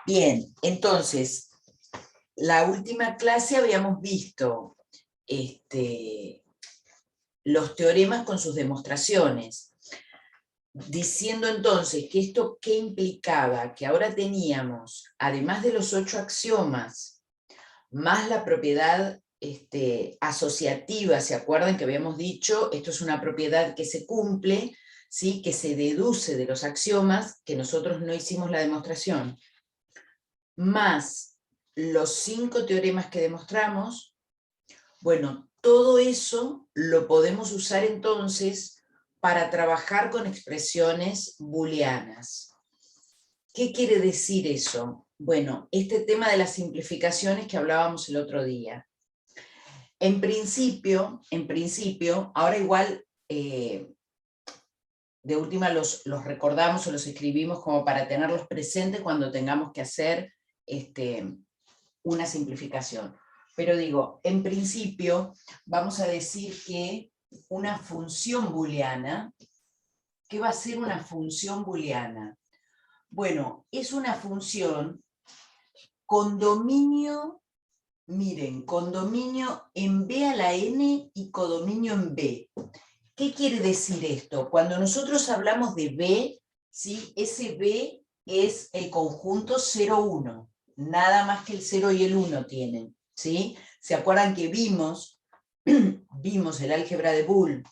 Bien, entonces, la última clase habíamos visto los teoremas con sus demostraciones, diciendo entonces que esto qué implicaba, que ahora teníamos, además de los 8 axiomas, más la propiedad asociativa. ¿Se acuerdan que habíamos dicho? Esto es una propiedad que se cumple, ¿sí? Que se deduce de los axiomas, que nosotros no hicimos la demostración, más los 5 teoremas que demostramos. Bueno, todo eso lo podemos usar entonces para trabajar con expresiones booleanas. ¿Qué quiere decir eso? Bueno, este tema de las simplificaciones que hablábamos el otro día. En principio, ahora igual de última los recordamos o los escribimos como para tenerlos presentes cuando tengamos que hacer una simplificación. Pero digo, en principio vamos a decir que una función booleana, ¿qué va a ser una función booleana? Bueno, es una función con dominio, miren, con dominio en B a la n y codominio en B. ¿Qué quiere decir esto? Cuando nosotros hablamos de B, ¿sí? Ese B es el conjunto 0, 1. Nada más que el 0 y el 1 tienen, ¿sí? ¿Se acuerdan que vimos el álgebra de Boole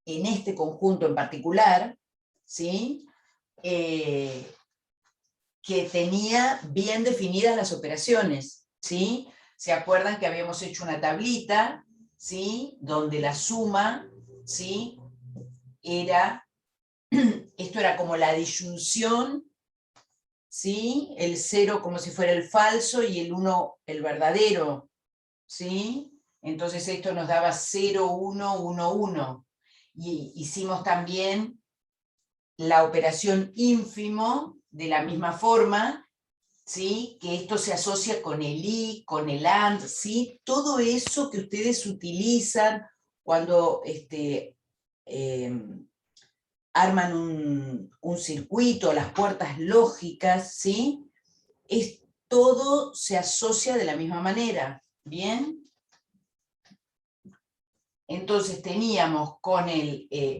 en este conjunto en particular, ¿sí? Que tenía bien definidas las operaciones, ¿sí? ¿Se acuerdan que habíamos hecho una tablita, ¿sí? Donde la suma, ¿sí? Esto era como la disyunción, ¿sí? El 0 como si fuera el falso y el 1 el verdadero, ¿sí? Entonces esto nos daba 0, 1, 1, 1. Y hicimos también la operación ínfimo de la misma forma, ¿sí? Que esto se asocia con el y, con el and, ¿sí? Todo eso que ustedes utilizan cuando arman un circuito, las puertas lógicas, ¿sí? Todo se asocia de la misma manera, ¿bien? Entonces teníamos con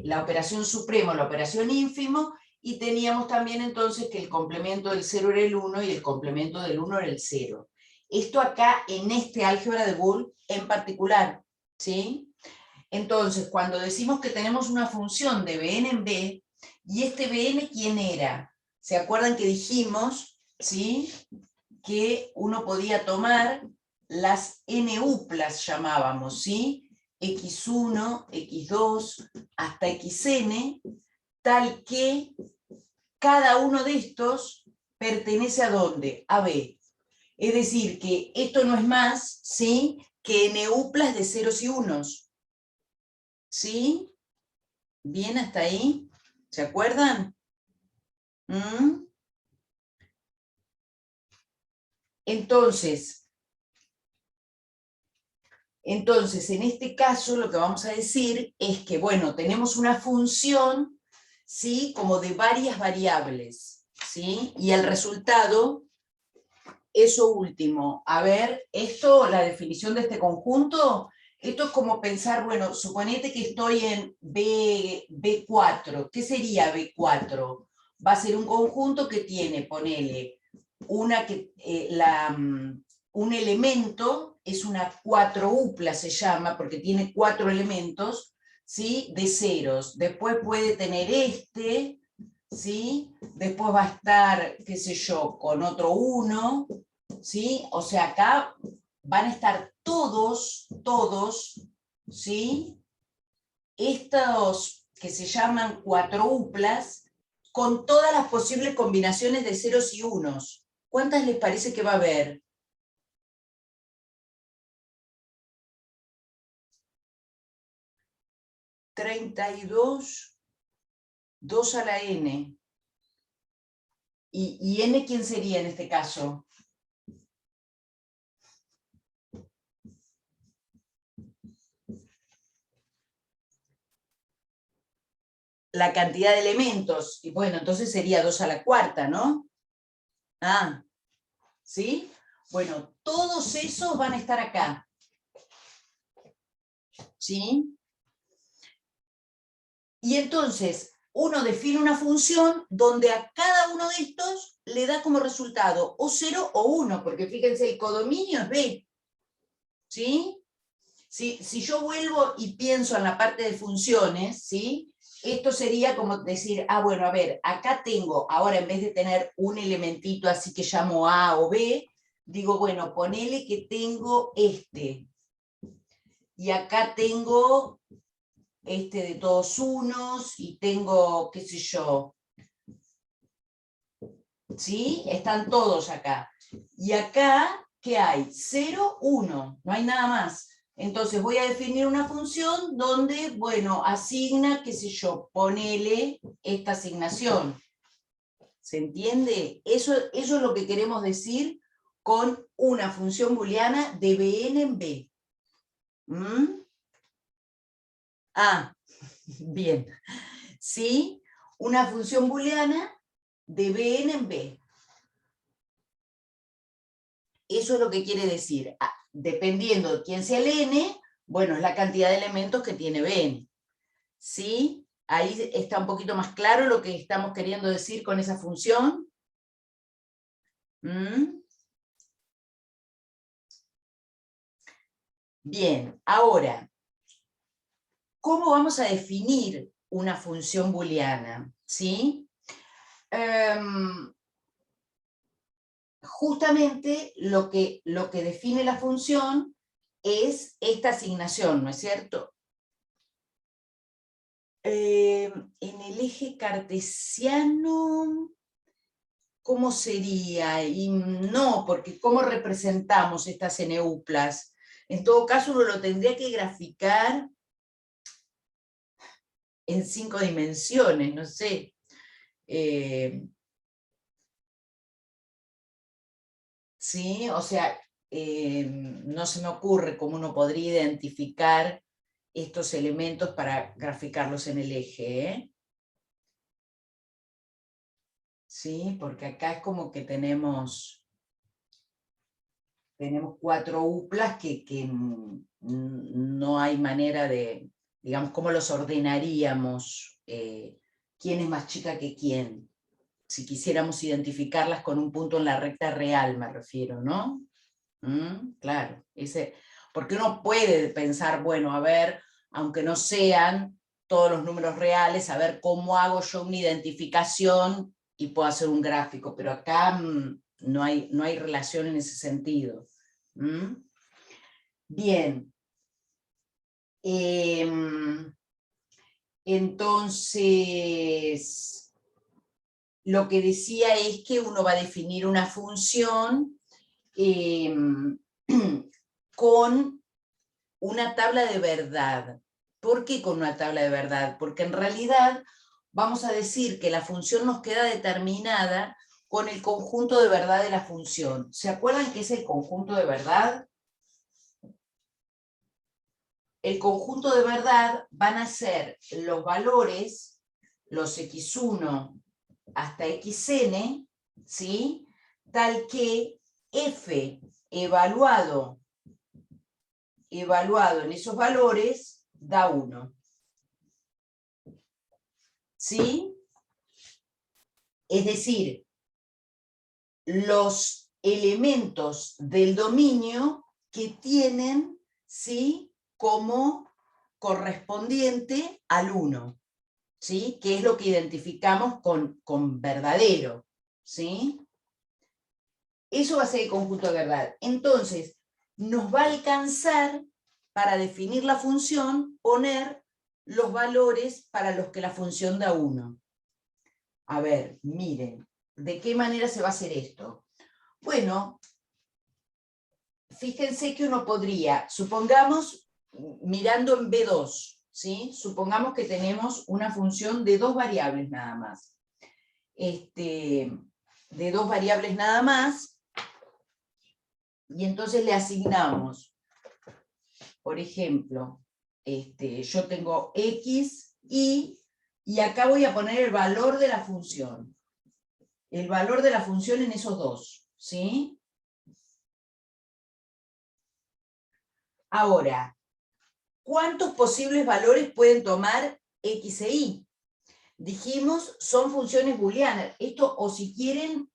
la operación supremo, la operación ínfimo, y teníamos también entonces que el complemento del 0 era el 1 y el complemento del 1 era el 0. Esto acá en este álgebra de Boole en particular, ¿sí? Entonces, cuando decimos que tenemos una función de Bn en B, ¿y este Bn quién era? ¿Se acuerdan que dijimos, ¿sí? Que uno podía tomar las n-uplas, llamábamos, ¿sí? x1, x2, hasta xn, tal que cada uno de estos pertenece a ¿dónde? A B. Es decir, que esto no es más, ¿sí? Que n-uplas de ceros y unos. ¿Sí? ¿Bien hasta ahí? ¿Se acuerdan? ¿Mm? Entonces, en este caso lo que vamos a decir es que, bueno, tenemos una función, ¿sí? Como de varias variables, ¿sí? Y el resultado, eso último. A ver, esto, la definición de este conjunto, esto es como pensar, bueno, suponete que estoy en B4. ¿Qué sería B4? Va a ser un conjunto que tiene, ponele, un elemento, es una cuatro-upla se llama, porque tiene 4 elementos, ¿sí? De ceros. Después puede tener ¿sí? Después va a estar, qué sé yo, con otro 1, ¿sí? O sea, acá van a estar todos, ¿sí? Estos que se llaman cuatro-uplas, con todas las posibles combinaciones de ceros y unos. ¿Cuántas les parece que va a haber? 32, 2 a la n. ¿Y n quién sería en este caso? la cantidad de elementos, y bueno, entonces sería 2 a la cuarta, ¿no? Ah, ¿sí? Bueno, todos esos van a estar acá. ¿Sí? Y entonces, uno define una función donde a cada uno de estos le da como resultado o 0 o 1, porque fíjense, el codominio es B. ¿Sí? Si yo vuelvo y pienso en la parte de funciones, ¿sí? Esto sería como decir, bueno, a ver, acá tengo, ahora en vez de tener un elementito así que llamo A o B, digo, bueno, ponele que tengo este. Y acá tengo este de todos unos, y tengo, qué sé yo, ¿sí? Están todos acá. Y acá, ¿qué hay? 0, 1, no hay nada más. Entonces voy a definir una función donde, bueno, asigna, qué sé yo, ponele esta asignación. ¿Se entiende? Eso es lo que queremos decir con una función booleana de Bn en B. ¿Mm? Ah, bien. ¿Sí? Una función booleana de Bn en B. Eso es lo que quiere decir. Dependiendo de quién sea el n, bueno, es la cantidad de elementos que tiene Bn. ¿Sí? Ahí está un poquito más claro lo que estamos queriendo decir con esa función. ¿Mm? Bien, ahora, ¿cómo vamos a definir una función booleana? ¿Sí? Justamente lo que define la función es esta asignación, ¿no es cierto? En el eje cartesiano, ¿cómo sería? Y no, porque ¿cómo representamos estas NUplas? En todo caso, uno lo tendría que graficar en 5 dimensiones, no sé. ¿Sí? O sea, no se me ocurre cómo uno podría identificar estos elementos para graficarlos en el eje, ¿eh? ¿Sí? Porque acá es como que tenemos 4 uplas que no hay manera de, digamos, cómo los ordenaríamos, quién es más chica que quién, si quisiéramos identificarlas con un punto en la recta real, me refiero, ¿no? Claro, porque uno puede pensar, bueno, a ver, aunque no sean todos los números reales, a ver cómo hago yo una identificación y puedo hacer un gráfico, pero acá no hay relación en ese sentido. Bien. Entonces, lo que decía es que uno va a definir una función con una tabla de verdad. ¿Por qué con una tabla de verdad? Porque en realidad vamos a decir que la función nos queda determinada con el conjunto de verdad de la función. ¿Se acuerdan qué es el conjunto de verdad? El conjunto de verdad van a ser los valores, los x1 hasta xn, ¿sí? Tal que f evaluado en esos valores da 1. ¿Sí? Es decir, los elementos del dominio que tienen, ¿sí?, como correspondiente al 1, ¿sí? Que es lo que identificamos con verdadero, ¿sí? Eso va a ser el conjunto de verdad. Entonces, nos va a alcanzar para definir la función, poner los valores para los que la función da 1. A ver, miren, ¿de qué manera se va a hacer esto? Bueno, fíjense que uno podría, supongamos, mirando en B2, ¿sí? Supongamos que tenemos una función de 2 variables nada más. De 2 variables nada más, y entonces le asignamos, por ejemplo, yo tengo x, y y acá voy a poner el valor de la función. El valor de la función en esos dos, ¿sí? Ahora, ¿cuántos posibles valores pueden tomar x e y? Dijimos, son funciones booleanas. Esto, o si quieren,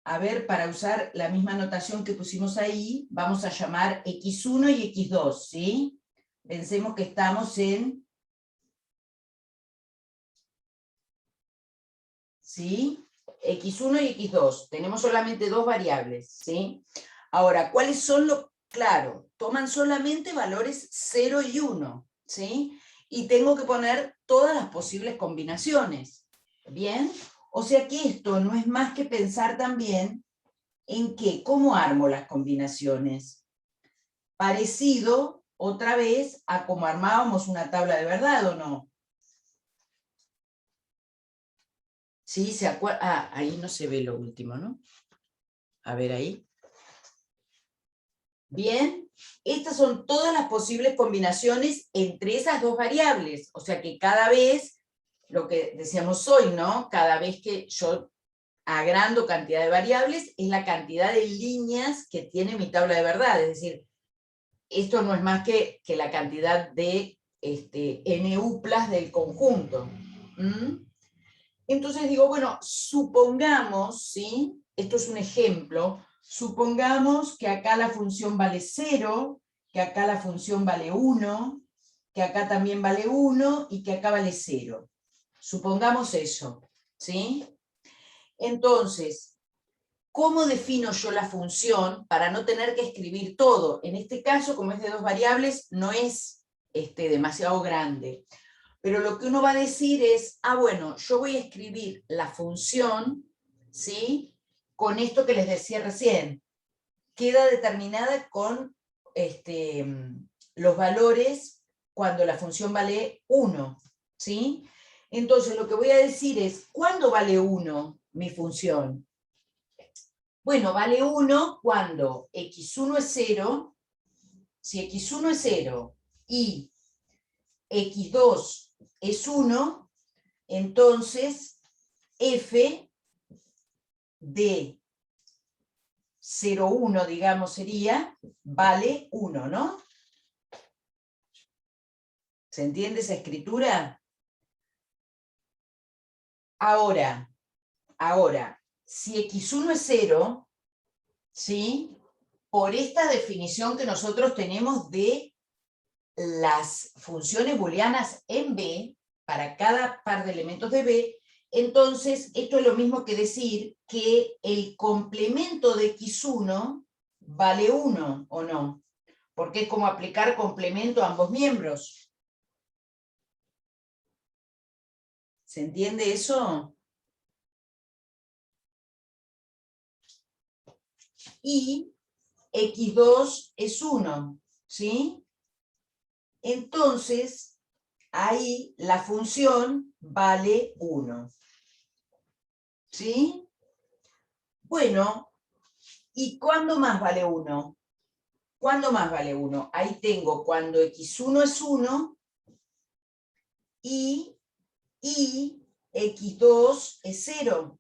a ver, para usar la misma notación que pusimos ahí, vamos a llamar x1 y x2, ¿sí? Pensemos que estamos en... ¿Sí? x1 y x2. Tenemos solamente dos variables, ¿sí? Ahora, ¿cuáles son los...? Claro, toman solamente valores 0 y 1, ¿sí? Y tengo que poner todas las posibles combinaciones, ¿bien? O sea que esto no es más que pensar también en qué, cómo armo las combinaciones. Parecido, otra vez, a cómo armábamos una tabla de verdad, ¿o no? ¿Sí? ¿Se acuerdan? Ah, ahí no se ve lo último, ¿no? A ver ahí. Bien, estas son todas las posibles combinaciones entre esas dos variables. O sea que cada vez, lo que decíamos hoy, ¿no? Cada vez que yo agrando cantidad de variables, es la cantidad de líneas que tiene mi tabla de verdad. Es decir, esto no es más que la cantidad de NU+ del conjunto. ¿Mm? Entonces digo, bueno, supongamos, ¿sí? Esto es un ejemplo, supongamos que acá la función vale 0, que acá la función vale 1, que acá también vale 1 y que acá vale 0. Supongamos eso, ¿sí? Entonces, ¿cómo defino yo la función para no tener que escribir todo? En este caso, como es de dos variables, no es demasiado grande. Pero lo que uno va a decir es, bueno, yo voy a escribir la función, ¿sí? Con esto que les decía recién. Queda determinada con los valores cuando la función vale 1, ¿sí? Entonces lo que voy a decir es, ¿cuándo vale 1 mi función? Bueno, vale 1 cuando x1 es 0, si x1 es 0 y x2 es 1, entonces f de 0,1, digamos, sería, vale 1, ¿no? ¿Se entiende esa escritura? Ahora, si x1 es 0, ¿sí? Por esta definición que nosotros tenemos de las funciones booleanas en B, para cada par de elementos de B, entonces esto es lo mismo que decir que el complemento de x1 vale 1, ¿o no? Porque es como aplicar complemento a ambos miembros. ¿Se entiende eso? Y x2 es 1, ¿sí? Entonces, ahí la función vale 1. ¿Sí? Bueno, ¿y cuándo más vale 1? ¿Cuándo más vale 1? Ahí tengo cuando x1 es 1 y x2 es 0.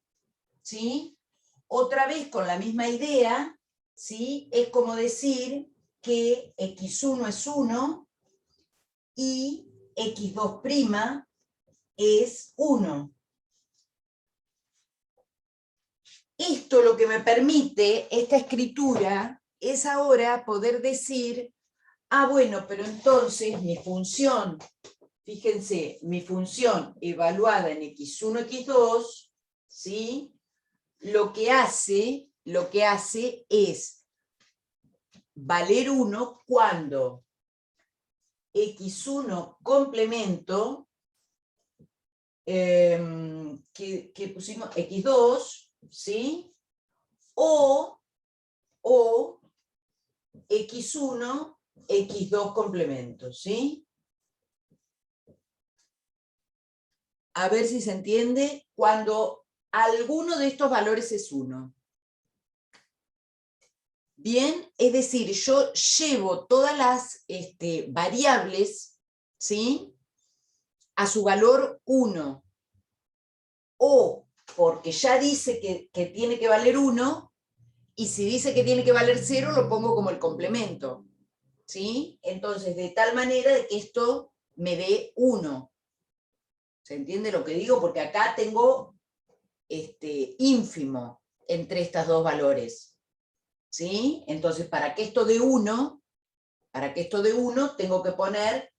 ¿Sí? Otra vez con la misma idea, ¿sí? Es como decir que x1 es 1 y x2' es 1. Esto lo que me permite, esta escritura, es ahora poder decir, bueno, pero entonces mi función, fíjense, mi función evaluada en x1, x2, ¿sí? Lo que hace es valer 1 cuando x1 complemento, que pusimos x2, ¿sí? O x1, x2 complemento, ¿sí? A ver si se entiende, cuando alguno de estos valores es 1. Bien, es decir, yo llevo todas las variables, ¿sí? a su valor 1, o porque ya dice que tiene que valer 1, y si dice que tiene que valer 0, lo pongo como el complemento, ¿sí? Entonces, de tal manera de que esto me dé 1. ¿Se entiende lo que digo? Porque acá tengo ínfimo entre estos dos valores, ¿sí? Entonces, para que esto dé 1, tengo que poner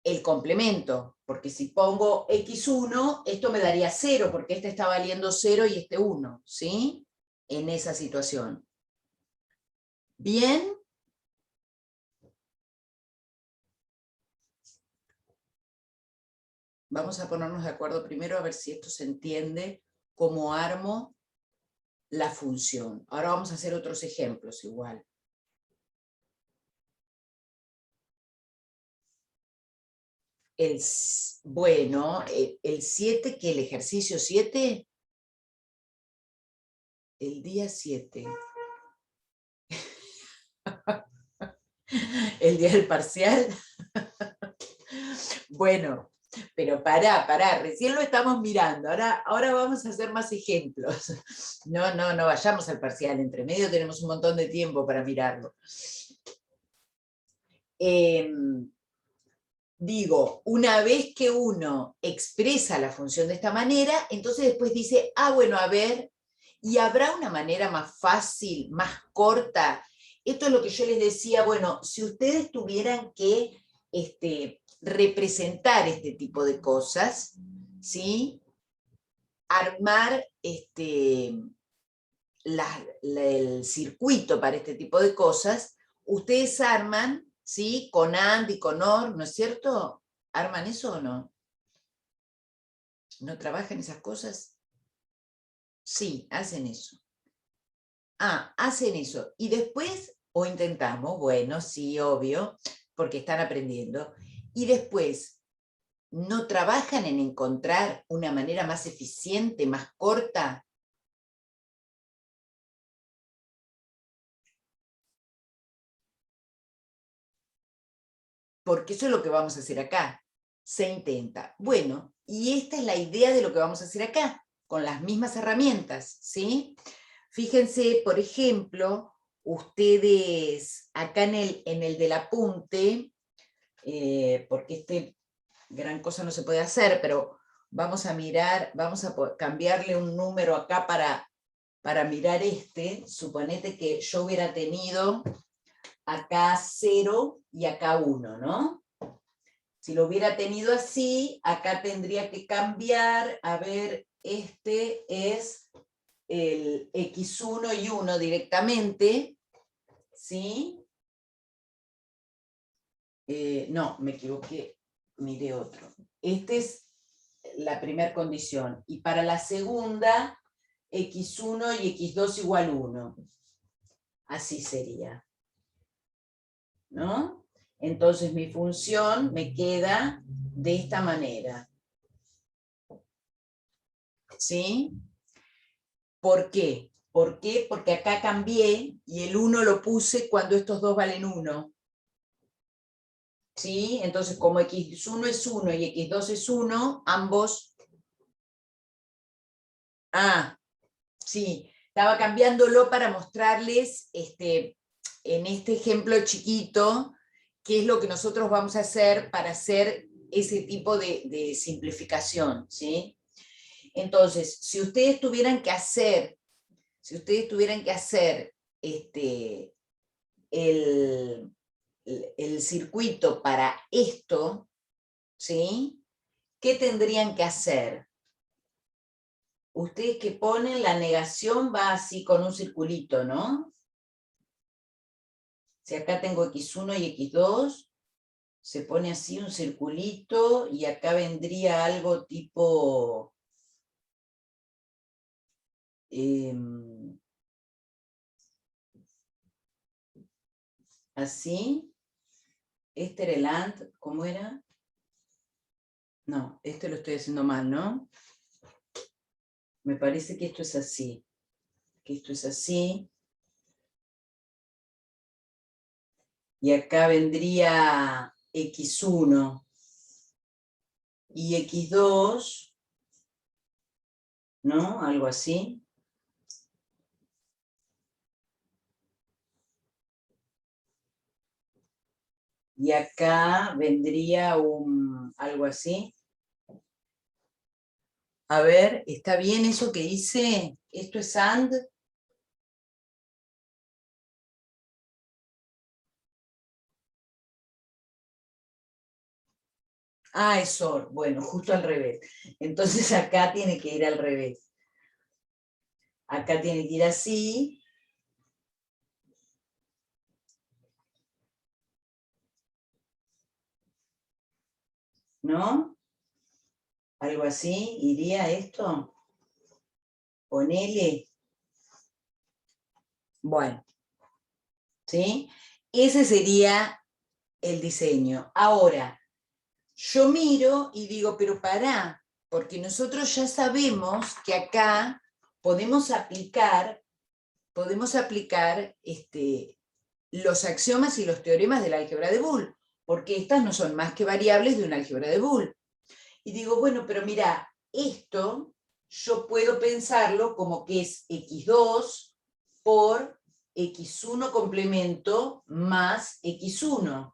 el complemento, porque si pongo x1, esto me daría 0, porque este está valiendo 0 y este 1, ¿sí? En esa situación. ¿Bien? Vamos a ponernos de acuerdo primero a ver si esto se entiende, cómo armo la función. Ahora vamos a hacer otros ejemplos igual. Bueno, el 7, que el ejercicio 7, el día 7, el día del parcial. Bueno, pero pará, recién lo estamos mirando, ahora vamos a hacer más ejemplos. No vayamos al parcial, entre medio tenemos un montón de tiempo para mirarlo. Digo, una vez que uno expresa la función de esta manera, entonces después dice, bueno, a ver, ¿y habrá una manera más fácil, más corta? Esto es lo que yo les decía, bueno, si ustedes tuvieran que representar este tipo de cosas, ¿sí? Armar el circuito para este tipo de cosas, ustedes arman, ¿sí? Con AND y con OR, ¿no es cierto? ¿Arman eso o no? ¿No trabajan esas cosas? Sí, hacen eso. Hacen eso. Y después, o intentamos, bueno, sí, obvio, porque están aprendiendo. Y después, ¿no trabajan en encontrar una manera más eficiente, más corta? Porque eso es lo que vamos a hacer acá. Se intenta. Bueno, y esta es la idea de lo que vamos a hacer acá, con las mismas herramientas, ¿sí? Fíjense, por ejemplo, ustedes acá en el del apunte, porque gran cosa no se puede hacer, pero vamos a mirar, vamos a cambiarle un número acá para mirar suponete que yo hubiera tenido acá 0 y acá 1, ¿no? Si lo hubiera tenido así, acá tendría que cambiar, a ver, este es el x1 y 1 directamente, ¿sí? No, me equivoqué, miré otro. Esta es la primera condición. Y para la segunda, x1 y x2 igual 1. Así sería, ¿no? Entonces mi función me queda de esta manera. ¿Sí? ¿Por qué? ¿Por qué? Porque acá cambié y el 1 lo puse cuando estos dos valen 1. ¿Sí? Entonces, como x1 es 1 y x2 es 1, ambos... Sí, estaba cambiándolo para mostrarles en este ejemplo chiquito qué es lo que nosotros vamos a hacer para hacer ese tipo de simplificación, ¿sí? Entonces, si ustedes tuvieran que hacer el circuito para esto, ¿sí? ¿Qué tendrían que hacer? Ustedes que ponen la negación va así con un circulito, ¿no? Si acá tengo x1 y x2, se pone así un circulito y acá vendría algo tipo... así. Este era el AND, ¿cómo era? No, este lo estoy haciendo mal, ¿no? Me parece que esto es así. Que esto es así. Y acá vendría x1. y x2, ¿no? Algo así. Y acá vendría algo así. A ver, ¿está bien eso que hice? ¿Esto es AND? Ah, es OR. Bueno, justo al revés. Entonces acá tiene que ir al revés. Acá tiene que ir así. ¿No? Algo así. ¿Iría esto? Ponele. Bueno, ¿sí? Ese sería el diseño. Ahora, yo miro y digo, pero pará, porque nosotros ya sabemos que acá podemos aplicar los axiomas y los teoremas del álgebra de Boole, porque estas no son más que variables de un álgebra de Boole. Y digo, bueno, pero mira, esto yo puedo pensarlo como que es x2 por x1 complemento más x1.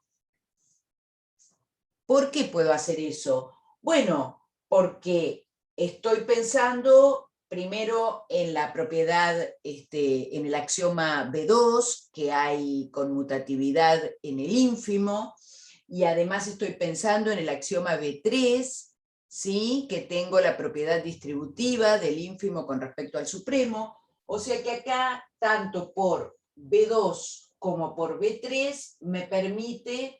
¿Por qué puedo hacer eso? Bueno, porque estoy pensando primero en la propiedad, en el axioma B2, que hay conmutatividad en el ínfimo, y además estoy pensando en el axioma B3, ¿sí? Que tengo la propiedad distributiva del ínfimo con respecto al supremo, o sea que acá, tanto por B2 como por B3, me permite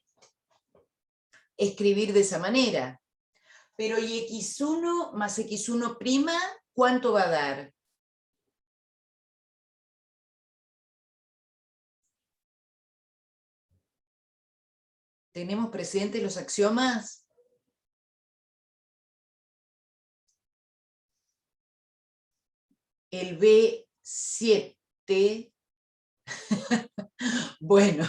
escribir de esa manera. Pero ¿y x1 más x1', cuánto va a dar? ¿Tenemos presentes los axiomas? El B7, bueno,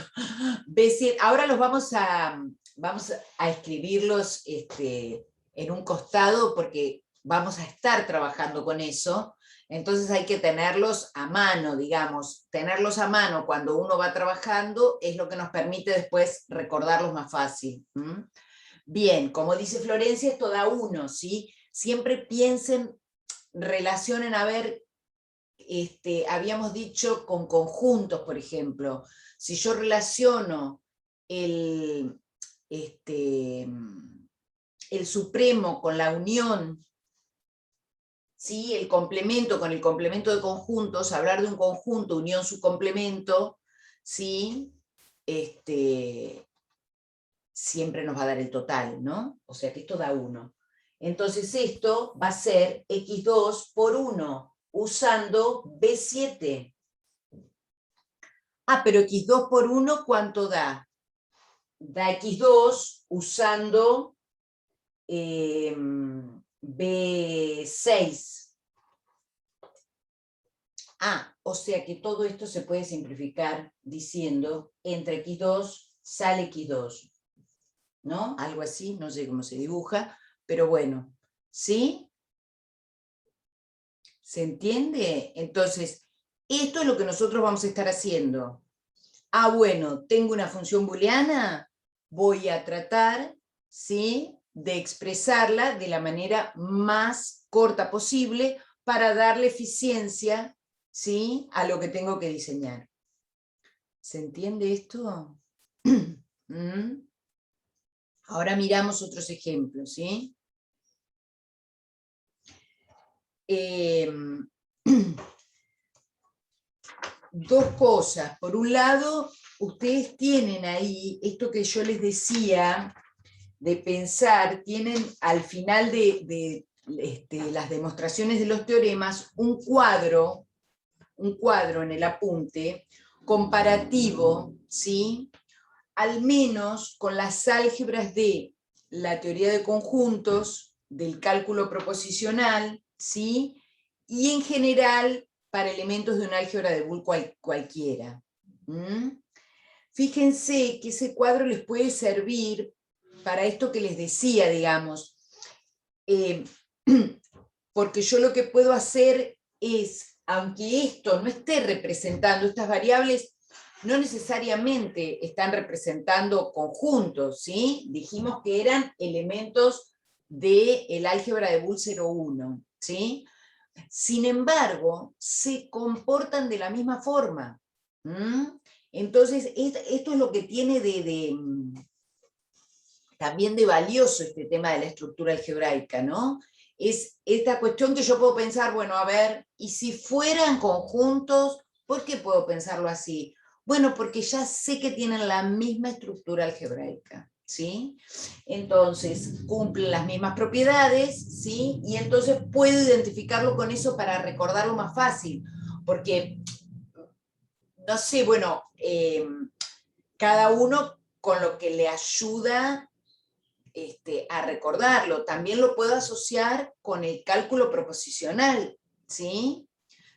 B7, ahora los vamos a escribirlos en un costado porque vamos a estar trabajando con eso, entonces hay que tenerlos a mano, digamos, tenerlos a mano cuando uno va trabajando es lo que nos permite después recordarlos más fácil. Bien, como dice Florencia, esto da uno, ¿sí? Siempre piensen, relacionen, a ver, habíamos dicho con conjuntos, por ejemplo, si yo relaciono el, el supremo con la unión, ¿sí? El complemento con el complemento de conjuntos, hablar de un conjunto, unión su complemento, ¿sí? Siempre nos va a dar el total, ¿no? O sea que esto da 1. Entonces esto va a ser x2 por 1, usando B7. Ah, pero x2 por 1, ¿cuánto da? Da x2 usando B6. Ah, o sea que todo esto se puede simplificar diciendo entre x2 sale x2. ¿No? Algo así, no sé cómo se dibuja, pero bueno, ¿sí? ¿Se entiende? Entonces, esto es lo que nosotros vamos a estar haciendo. Ah, bueno, tengo una función booleana, voy a tratar, ¿sí?, de expresarla de la manera más corta posible para darle eficiencia, ¿sí?, a lo que tengo que diseñar. ¿Se entiende esto? ¿Mm? Ahora miramos otros ejemplos, ¿sí? Dos cosas. Por un lado, ustedes tienen ahí, esto que yo les decía, de pensar, tienen al final de las demostraciones de los teoremas un cuadro en el apunte, comparativo, ¿sí?, al menos con las álgebras de la teoría de conjuntos, del cálculo proposicional, ¿sí?, y en general para elementos de un álgebra de Boole cualquiera. Fíjense que ese cuadro les puede servir para esto que les decía, digamos, porque yo lo que puedo hacer es, aunque esto no esté representando, estas variables no necesariamente están representando conjuntos, ¿sí? Dijimos que eran elementos del álgebra de Boole 01, ¿sí? Sin embargo, se comportan de la misma forma. Entonces, esto es lo que tiene también de valioso este tema de la estructura algebraica, ¿no? Es esta cuestión que yo puedo pensar, bueno, a ver, y si fueran conjuntos, ¿por qué puedo pensarlo así? Bueno, porque ya sé que tienen la misma estructura algebraica, ¿sí? Entonces, cumplen las mismas propiedades, ¿sí? Y entonces puedo identificarlo con eso para recordarlo más fácil, porque, no sé, bueno, cada uno con lo que le ayuda a recordarlo. También lo puedo asociar con el cálculo proposicional, ¿sí?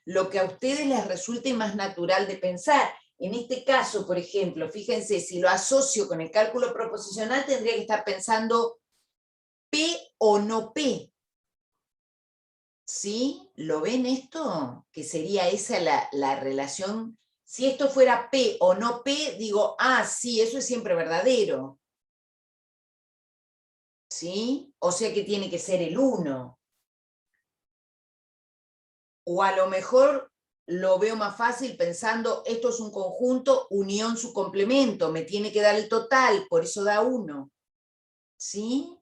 Lo que a ustedes les resulte más natural de pensar. En este caso, por ejemplo, fíjense, si lo asocio con el cálculo proposicional, tendría que estar pensando P o no P. ¿Sí? ¿Lo ven esto? Que sería esa la relación. Si esto fuera P o no P, digo, ah, sí, eso es siempre verdadero. ¿Sí? O sea que tiene que ser el 1. O a lo mejor lo veo más fácil pensando, esto es un conjunto, unión su complemento, me tiene que dar el total, por eso da 1. ¿Sí?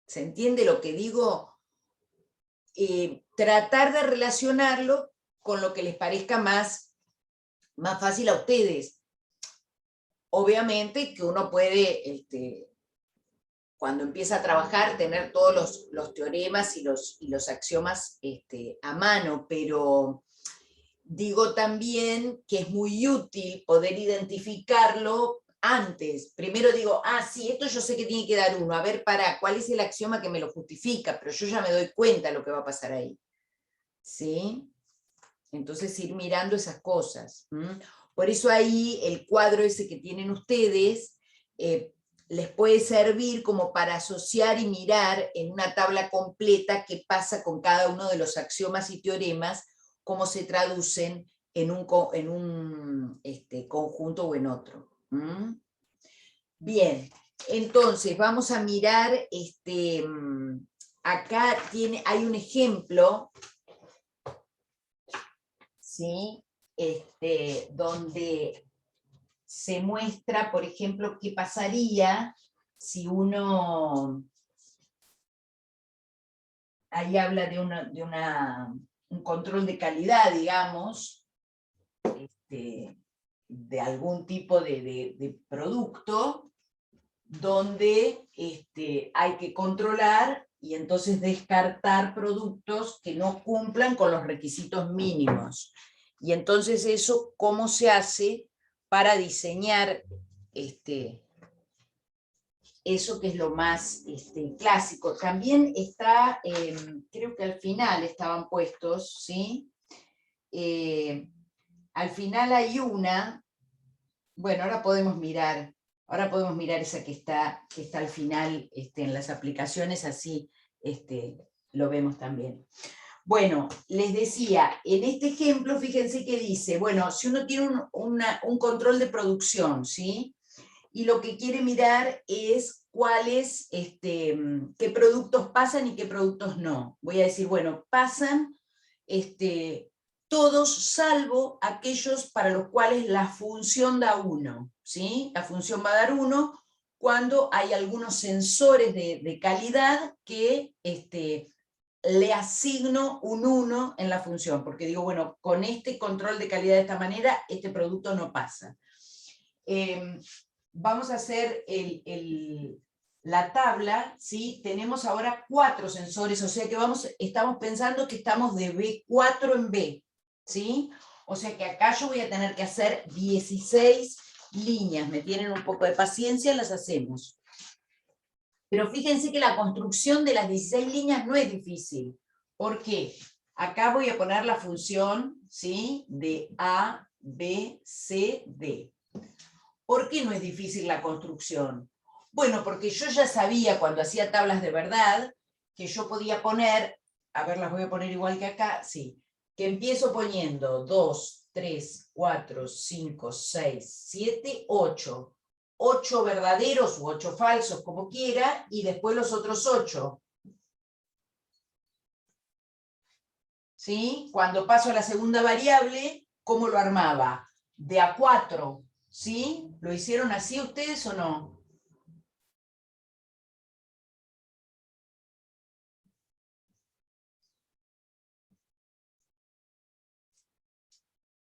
¿Se entiende lo que digo? Tratar de relacionarlo con lo que les parezca más fácil a ustedes. Obviamente que uno puede, cuando empieza a trabajar, tener todos los teoremas y los axiomas a mano, pero digo también que es muy útil poder identificarlo antes. Primero digo, ah, sí, esto yo sé que tiene que dar 1, a ver, ¿cuál es el axioma que me lo justifica? Pero yo ya me doy cuenta de lo que va a pasar ahí. ¿Sí? Entonces ir mirando esas cosas. Por eso ahí el cuadro ese que tienen ustedes les puede servir como para asociar y mirar en una tabla completa qué pasa con cada uno de los axiomas y teoremas, cómo se traducen en un conjunto o en otro. Bien, entonces vamos a mirar, acá hay un ejemplo, ¿sí? Donde se muestra, por ejemplo, qué pasaría si uno, ahí habla de un control de calidad, digamos, de algún tipo de producto, donde hay que controlar y entonces descartar productos que no cumplan con los requisitos mínimos. Y entonces eso, ¿cómo se hace para diseñar eso que es lo más clásico? También está, creo que al final estaban puestos, ¿sí? Al final hay una, bueno, ahora podemos mirar esa que está al final en las aplicaciones, así lo vemos también. Bueno, les decía, en este ejemplo, fíjense que dice, bueno, si uno tiene un control de producción, ¿sí? Y lo que quiere mirar es cuáles, qué productos pasan y qué productos no. Voy a decir, bueno, pasan todos salvo aquellos para los cuales la función da 1, ¿sí? La función va a dar 1 cuando hay algunos sensores de calidad que le asigno un 1 en la función, porque digo, bueno, con este control de calidad de esta manera, este producto no pasa. Vamos a hacer la tabla, ¿sí? Tenemos ahora 4 sensores, o sea que estamos pensando que estamos de B4 en B, ¿sí? O sea que acá yo voy a tener que hacer 16 líneas, me tienen un poco de paciencia, las hacemos. Pero fíjense que la construcción de las 16 líneas no es difícil. ¿Por qué? Acá voy a poner la función, ¿sí? De A, B, C, D. ¿Por qué no es difícil la construcción? Bueno, porque yo ya sabía cuando hacía tablas de verdad que yo podía poner, a ver, las voy a poner igual que acá, sí, que empiezo poniendo 2, 3, 4, 5, 6, 7, 8. 8 verdaderos u 8 falsos, como quiera, y después los otros 8. ¿Sí? Cuando paso a la segunda variable, ¿cómo lo armaba? De a 4, ¿sí? ¿Lo hicieron así ustedes o no?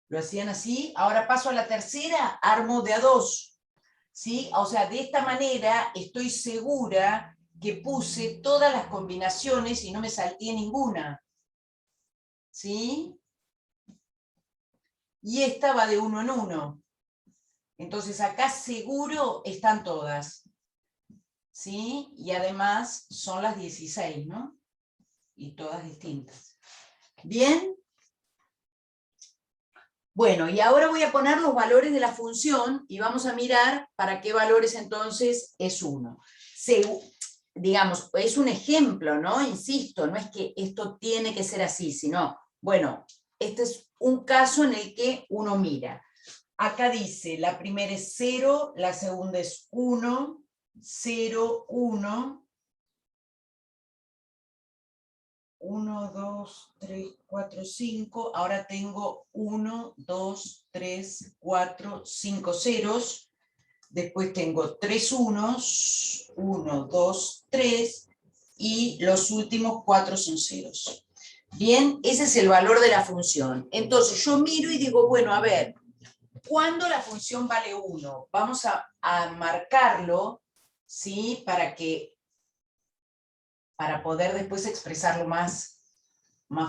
¿Lo hacían así? Ahora paso a la tercera, armo de a 2, ¿sí? O sea, de esta manera estoy segura que puse todas las combinaciones y no me salté ninguna, ¿sí? Y esta va de 1 en 1. Entonces acá seguro están todas, ¿sí? Y además son las 16, ¿no? Y todas distintas. ¿Bien? Bueno, y ahora voy a poner los valores de la función y vamos a mirar para qué valores entonces es 1. Digamos, es un ejemplo, ¿no? Insisto, no es que esto tiene que ser así, sino, bueno, este es un caso en el que uno mira. Acá dice, la primera es 0, la segunda es 1, 0, 1, 1, 2, 3, 4, 5, ahora tengo 1, 2, 3, 4, 5 ceros, después tengo 3 unos, 1, 2, 3, y los últimos 4 son ceros. Bien, ese es el valor de la función. Entonces yo miro y digo, bueno, a ver, ¿cuándo la función vale 1? Vamos a marcarlo, ¿sí? Para poder después expresarlo más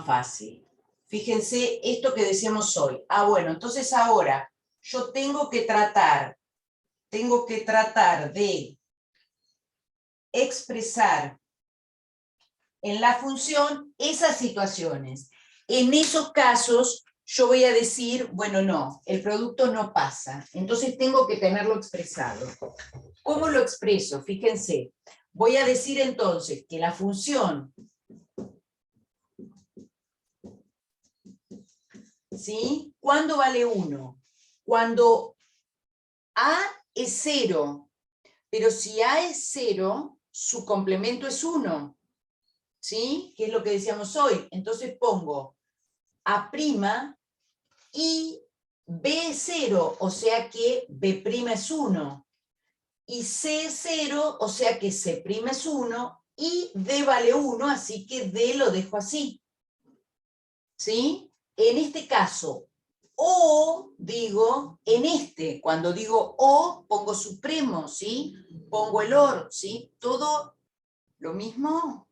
fácil. Fíjense esto que decíamos hoy. Bueno, entonces ahora yo tengo que tratar de expresar en la función esas situaciones. En esos casos yo voy a decir, bueno, no, el producto no pasa. Entonces tengo que tenerlo expresado. ¿Cómo lo expreso? Fíjense. Voy a decir entonces que la función, ¿sí? ¿Cuándo vale 1? Cuando A es 0, pero si A es 0, su complemento es 1, ¿sí? Que es lo que decíamos hoy. Entonces pongo A' y B es 0, o sea que B' es 1. Y C es 0, o sea que C' es 1, y D vale 1, así que D lo dejo así. ¿Sí? En este caso, o, digo, cuando digo o, pongo supremo, ¿sí? Pongo el or, ¿sí? Todo lo mismo.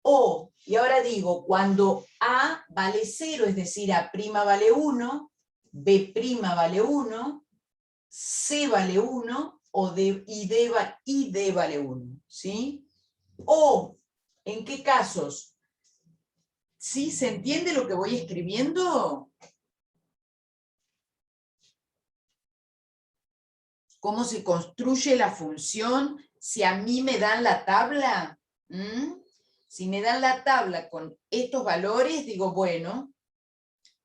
O, y ahora digo, cuando A vale 0, es decir, A' vale 1, B' vale 1, C vale 1, y D vale 1, ¿sí? O, ¿en qué casos? ¿Sí? ¿Se entiende lo que voy escribiendo? ¿Cómo se construye la función si a mí me dan la tabla? Si me dan la tabla con estos valores, digo, bueno,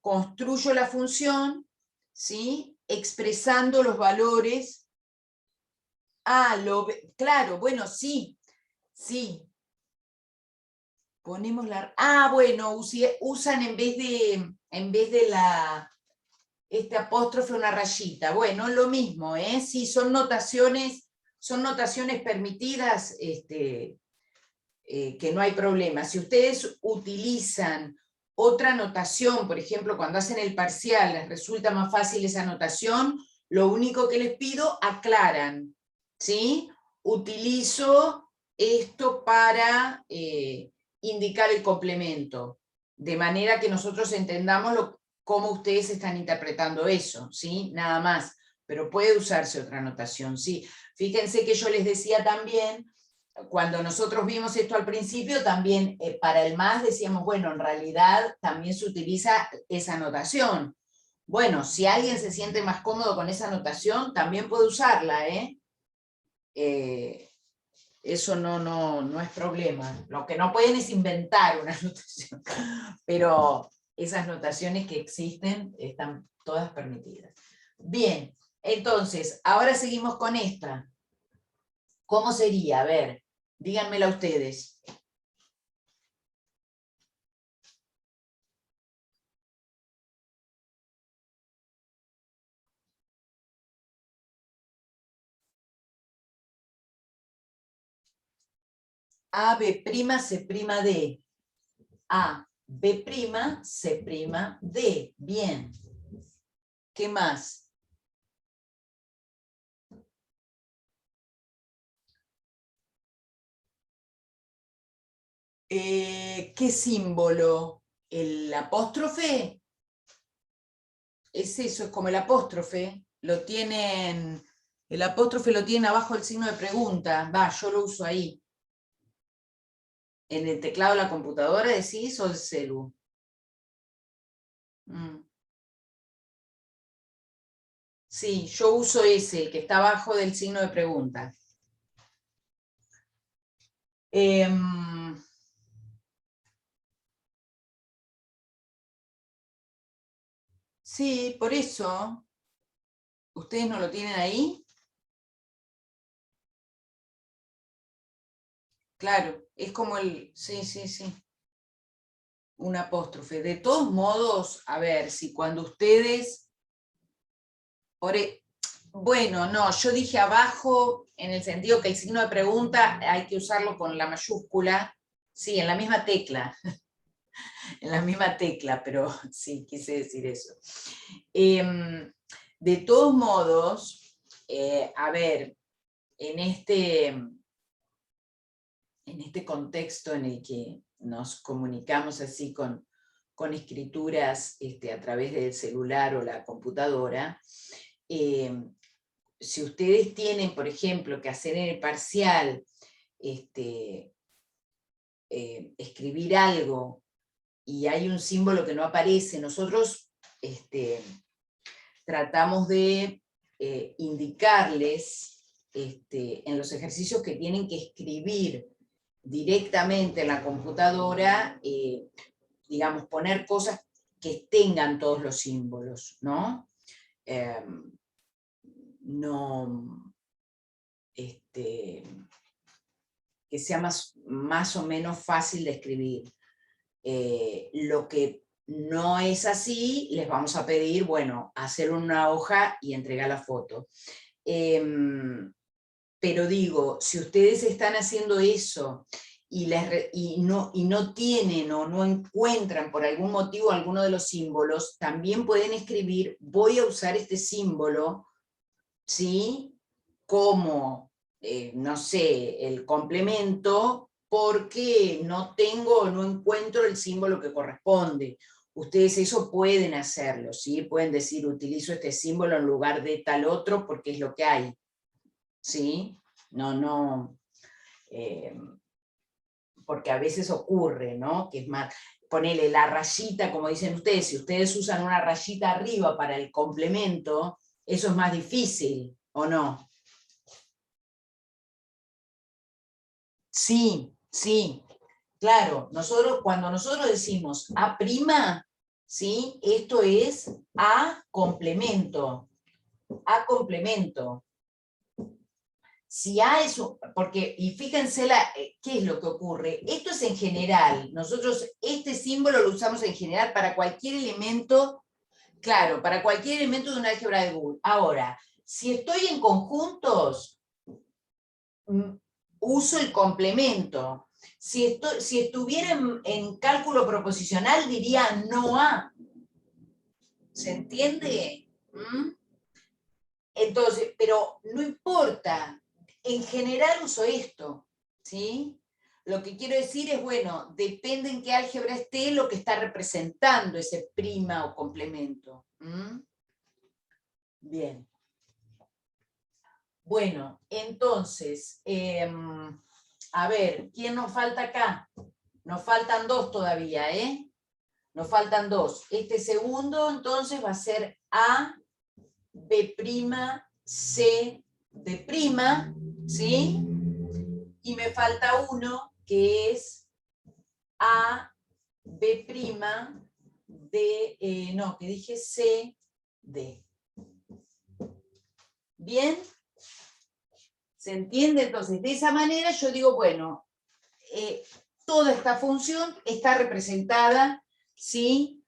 construyo la función, ¿sí? Expresando los valores. Claro, bueno, sí, sí. Ponemos bueno, usan en vez de este apóstrofe una rayita. Bueno, lo mismo, ¿eh? Sí, son notaciones permitidas, que no hay problema. Si ustedes utilizan otra notación, por ejemplo, cuando hacen el parcial, les resulta más fácil esa notación, lo único que les pido, aclaran, ¿sí? Utilizo esto para indicar el complemento, de manera que nosotros entendamos cómo ustedes están interpretando eso, ¿sí? Nada más, pero puede usarse otra notación, ¿sí? Fíjense que yo les decía también, cuando nosotros vimos esto al principio, también para el más decíamos, bueno, en realidad también se utiliza esa notación. Bueno, si alguien se siente más cómodo con esa notación, también puede usarla, ¿eh? Eso no es problema. Lo que no pueden es inventar una notación, pero esas notaciones que existen están todas permitidas. Bien, entonces, ahora seguimos con esta. ¿Cómo sería? A ver, díganmela ustedes. A, B', C', D. A, B', C', D. Bien. ¿Qué más? ¿Qué símbolo? ¿El apóstrofe? Es eso, es como el apóstrofe. Lo tienen, el apóstrofe lo tienen abajo del signo de pregunta. Va, yo lo uso ahí. ¿En el teclado de la computadora decís o el celu? Sí, yo uso ese, que está abajo del signo de pregunta. Sí, por eso. ¿Ustedes no lo tienen ahí? Claro, es como el... Sí, sí, sí. Un apóstrofe. De todos modos, a ver, si cuando ustedes... Bueno, no, yo dije abajo en el sentido que el signo de pregunta hay que usarlo con la mayúscula. Sí, en la misma tecla. En la misma tecla, pero sí, quise decir eso. De todos modos, a ver, en este contexto en el que nos comunicamos así con escrituras a través del celular o la computadora, si ustedes tienen, por ejemplo, que hacer en el parcial, escribir algo y hay un símbolo que no aparece, nosotros tratamos de indicarles en los ejercicios que tienen que escribir directamente en la computadora, digamos, poner cosas que tengan todos los símbolos, ¿no? No, que sea más o menos fácil de escribir. Lo que no es así, les vamos a pedir, bueno, hacer una hoja y entregar la foto. Pero digo, si ustedes están haciendo eso y no tienen o no encuentran por algún motivo alguno de los símbolos, también pueden escribir, voy a usar este símbolo, ¿sí? Como, no sé, el complemento, porque no tengo o no encuentro el símbolo que corresponde. Ustedes eso pueden hacerlo, ¿sí? Pueden decir, utilizo este símbolo en lugar de tal otro porque es lo que hay, ¿sí? No, porque a veces ocurre, ¿no? Que es más, ponele la rayita, como dicen ustedes, si ustedes usan una rayita arriba para el complemento, eso es más difícil, ¿o no? Sí, sí, claro. Cuando nosotros decimos A', ¿sí? Esto es A complemento. A complemento. Si A es porque, y fíjense qué es lo que ocurre. Esto es en general. Nosotros este símbolo lo usamos en general para cualquier elemento, claro, para cualquier elemento de una álgebra de Boole. Ahora, si estoy en conjuntos, uso el complemento. Si estuviera en cálculo proposicional, diría no A. ¿Se entiende? Entonces, pero no importa. En general uso esto, ¿sí? Lo que quiero decir es, bueno, depende en qué álgebra esté lo que está representando ese prima o complemento. Bien. Bueno, entonces, a ver, ¿quién nos falta acá? Nos faltan dos todavía, ¿eh? Nos faltan dos. Este segundo, entonces, va a ser A, B', C, D', ¿sí? Y me falta uno que es A, B', D, no, que dije C, D. ¿Bien? ¿Se entiende? Entonces, de esa manera yo digo, bueno, toda esta función está representada, ¿sí?,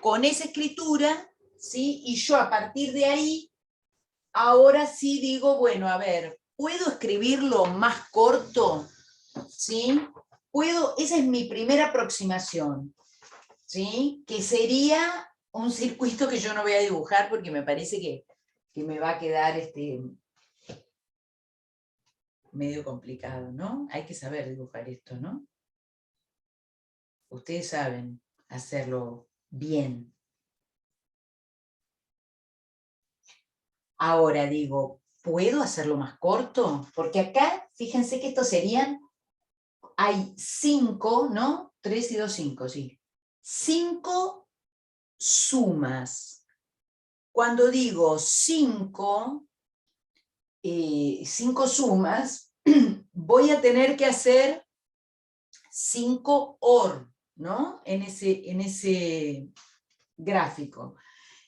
con esa escritura, ¿sí? Y yo a partir de ahí, ahora sí digo, bueno, a ver, ¿puedo escribirlo más corto? ¿Sí? ¿Puedo? Esa es mi primera aproximación, ¿sí? Que sería un circuito que yo no voy a dibujar porque me parece que me va a quedar medio complicado, ¿no? Hay que saber dibujar esto, ¿no? Ustedes saben hacerlo bien. Ahora digo, ¿puedo hacerlo más corto? Porque acá, fíjense que estos serían, hay 5, ¿no? 3 y 2, 5, sí. 5 sumas. Cuando digo 5 sumas, voy a tener que hacer 5 OR, ¿no? En ese gráfico.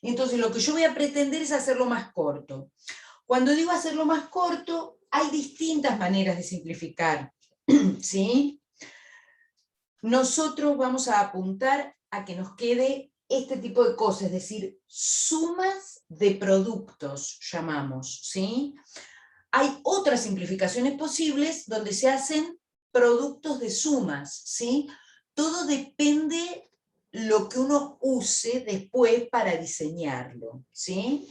Entonces lo que yo voy a pretender es hacerlo más corto. Cuando digo hacerlo más corto, hay distintas maneras de simplificar, ¿sí? Nosotros vamos a apuntar a que nos quede este tipo de cosas, es decir, sumas de productos, llamamos, ¿sí? Hay otras simplificaciones posibles donde se hacen productos de sumas, ¿sí? Todo depende lo que uno use después para diseñarlo, ¿sí?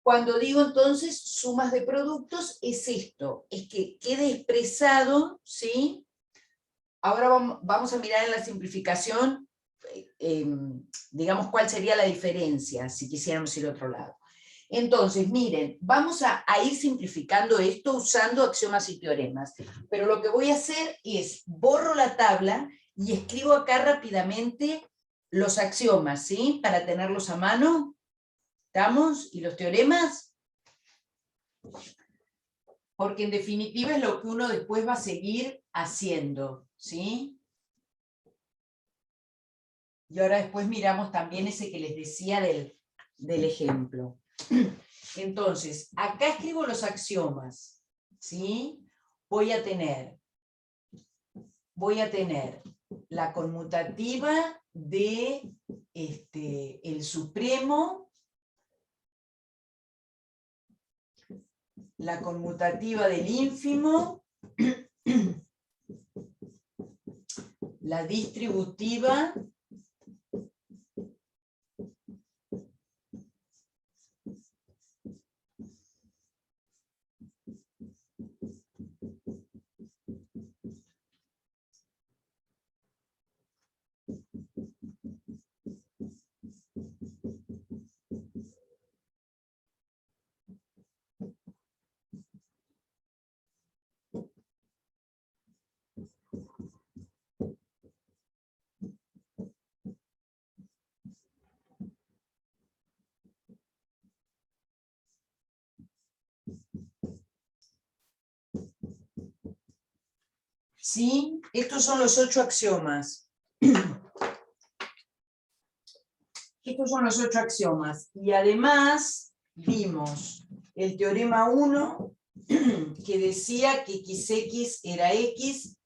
Cuando digo entonces sumas de productos, es esto, es que quede expresado, ¿sí? Ahora vamos a mirar en la simplificación, digamos, cuál sería la diferencia si quisiéramos ir a otro lado. Entonces, miren, vamos a ir simplificando esto usando axiomas y teoremas, pero lo que voy a hacer es, borro la tabla y escribo acá rápidamente los axiomas, ¿sí? Para tenerlos a mano. ¿Estamos? ¿Y los teoremas? Porque en definitiva es lo que uno después va a seguir haciendo, ¿sí? Y ahora después miramos también ese que les decía del ejemplo. Entonces, acá escribo los axiomas, ¿sí? Voy a tener la conmutativa de el supremo, la conmutativa del ínfimo, la distributiva, ¿sí? Estos son los 8 axiomas. Estos son los 8 axiomas. Y además vimos el teorema 1, que decía que xx era x,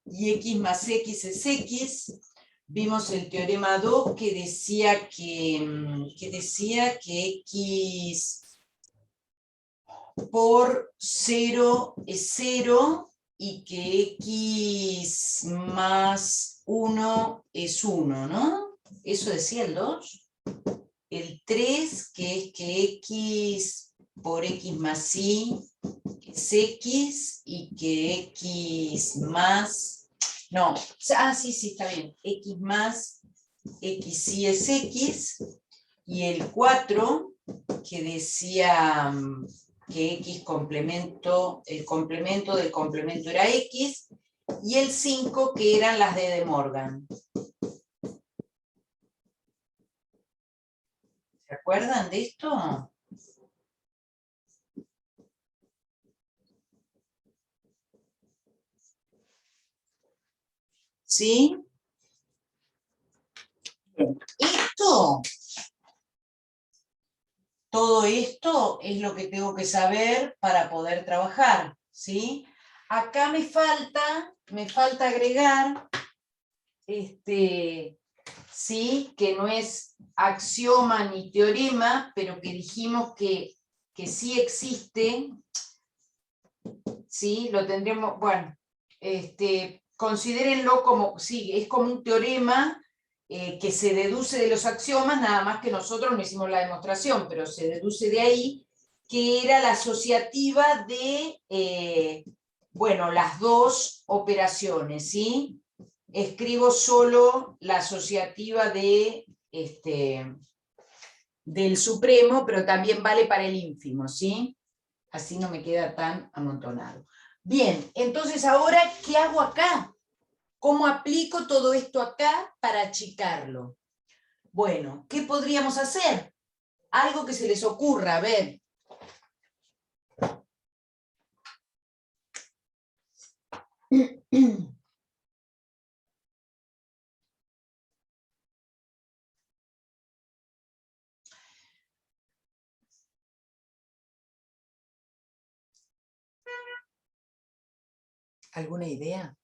y x más x es x. Vimos el teorema 2, que decía que x por 0 es 0, y que x más 1 es 1, ¿no? Eso decía el 2. El 3, que es que x por x más y es x, y que x más... No, sí, está bien. X más x y es x. Y el 4, que decía que x complemento, el complemento del complemento era x, y el 5, que eran las de De Morgan. ¿Se acuerdan de esto? ¿Sí? Esto, todo esto es lo que tengo que saber para poder trabajar, ¿sí? Acá me falta agregar, ¿sí? Que no es axioma ni teorema, pero que dijimos que sí existe, ¿sí? Lo tendremos, bueno, considérenlo como, sí, es como un teorema que se deduce de los axiomas, nada más que nosotros no hicimos la demostración, pero se deduce de ahí, que era la asociativa de, bueno, las dos operaciones, ¿sí? Escribo solo la asociativa de, del supremo, pero también vale para el ínfimo, ¿sí? Así no me queda tan amontonado. Bien, entonces ahora, ¿qué hago acá? ¿Cómo aplico todo esto acá para achicarlo? Bueno, ¿qué podríamos hacer? Algo que se les ocurra, a ver. ¿Alguna idea?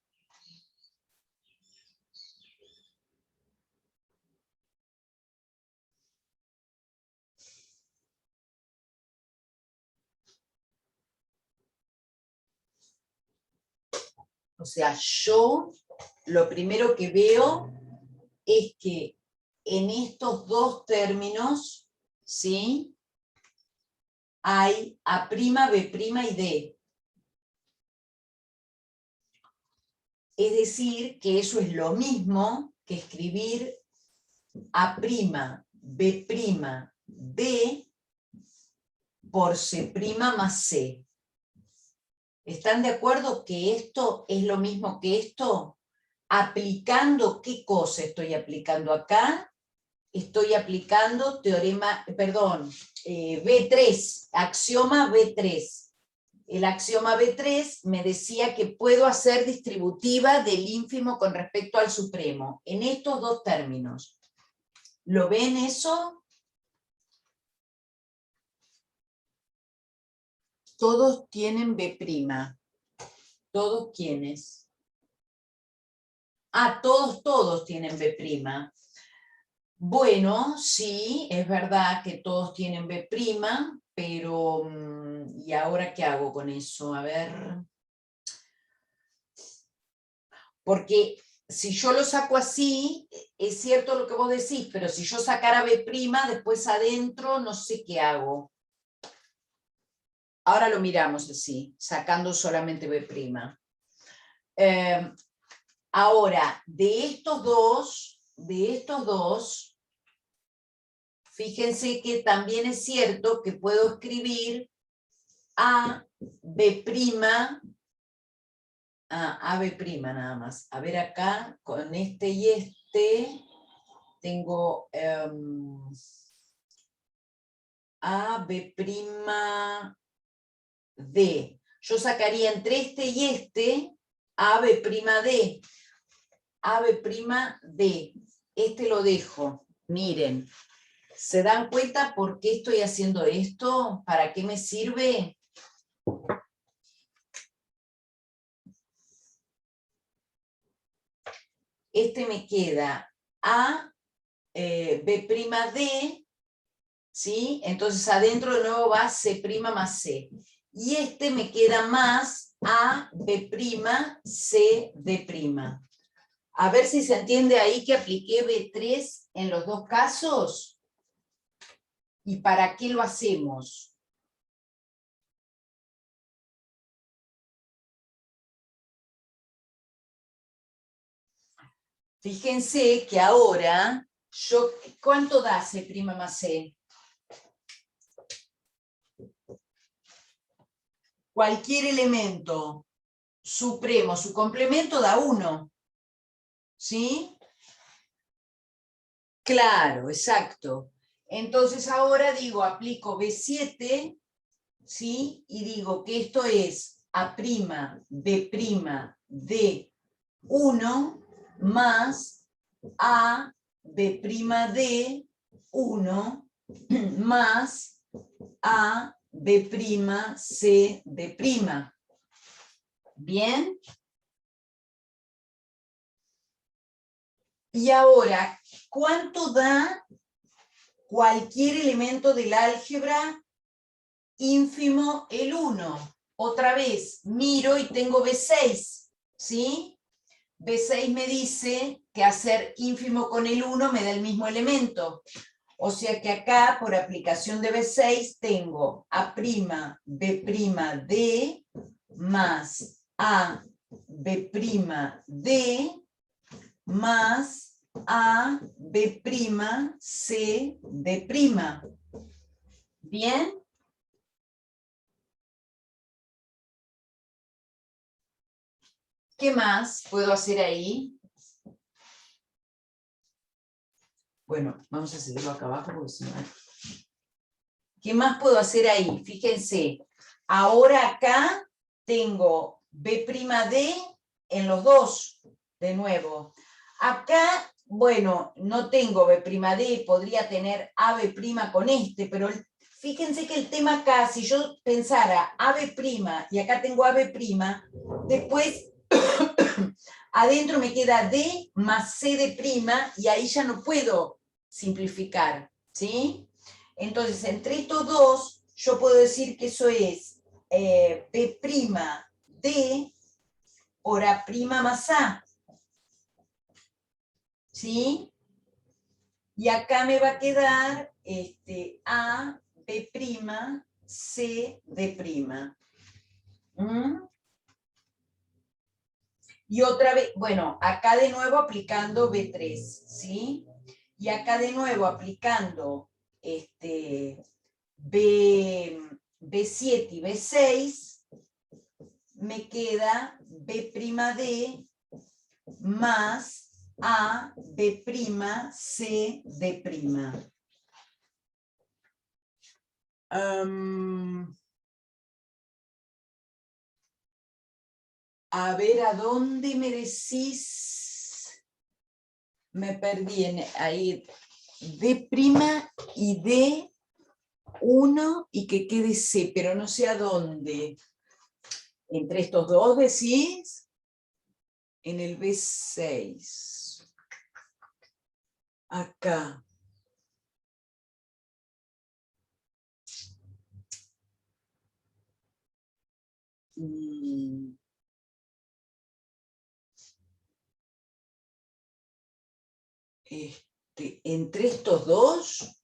O sea, yo lo primero que veo es que en estos dos términos, ¿sí? Hay A', B' y D. Es decir, que eso es lo mismo que escribir A', B', D por C' más C. ¿Están de acuerdo que esto es lo mismo que esto? ¿Aplicando qué cosa estoy aplicando acá? Estoy aplicando teorema, perdón, B3, axioma B3. El axioma B3 me decía que puedo hacer distributiva del ínfimo con respecto al supremo, en estos dos términos. ¿Lo ven eso? Todos tienen B'. ¿Todos quiénes? Ah, todos tienen B'. Bueno, sí, es verdad que todos tienen B', pero ¿y ahora qué hago con eso? A ver. Porque si yo lo saco así, es cierto lo que vos decís, pero si yo sacara B', después adentro no sé qué hago. Ahora lo miramos así, sacando solamente B'. Ahora, de estos dos, fíjense que también es cierto que puedo escribir A', B', A', nada más. A ver acá, con este y este, tengo A, B', D. Yo sacaría entre este y este A, B', D. A, B', D. Este lo dejo. Miren, ¿se dan cuenta por qué estoy haciendo esto? ¿Para qué me sirve? Este me queda A, B', D, ¿sí? Entonces adentro de nuevo va C' más C. Y este me queda más A, B', C, D'. A ver si se entiende ahí que apliqué B3 en los dos casos. ¿Y para qué lo hacemos? Fíjense que ahora, ¿cuánto da C' más C? Cualquier elemento supremo, su complemento da 1. ¿Sí? Claro, exacto. Entonces ahora digo, aplico B7, ¿sí? Y digo que esto es A', B', D1, más A B' de 1 más A B' C D'. ¿Bien? Y ahora, ¿cuánto da cualquier elemento del álgebra ínfimo el 1? Otra vez, miro y tengo B6, ¿sí? B6 me dice que hacer ínfimo con el 1 me da el mismo elemento. O sea que acá, por aplicación de B6, tengo A' B' D más A B' D más A B' C D'. ¿Bien? ¿Qué más puedo hacer ahí? Bueno, vamos a seguirlo acá abajo porque si no... ¿Qué más puedo hacer ahí? Fíjense, ahora acá tengo B' D en los dos, de nuevo. Acá, bueno, no tengo B' D, podría tener AB' con este, pero fíjense que el tema acá, si yo pensara AB' y acá tengo AB', después adentro me queda D más C de' y ahí ya no puedo simplificar, ¿sí? Entonces, entre estos dos, yo puedo decir que eso es B' D por A' más A. ¿Sí? Y acá me va a quedar A, B', C, D'. ¿Mm? Y otra vez, bueno, acá de nuevo aplicando B3, ¿sí? Y acá de nuevo aplicando B7 y B6, me queda B' D más A, B', C, D'. A ver, ¿a dónde me decís? Me perdí ahí. D' y D1 y que quede C, pero no sé a dónde. Entre estos dos decís, en el B6. Acá. Entre estos dos.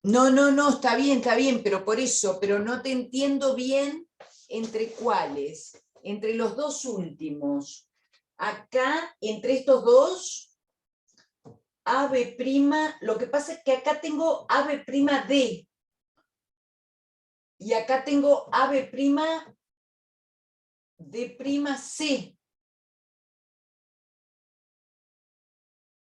No, está bien, pero por eso, pero no te entiendo bien entre cuáles. Entre los dos últimos. Acá, entre estos dos, AB', lo que pasa es que acá tengo AB' D. Y acá tengo AB' D' C.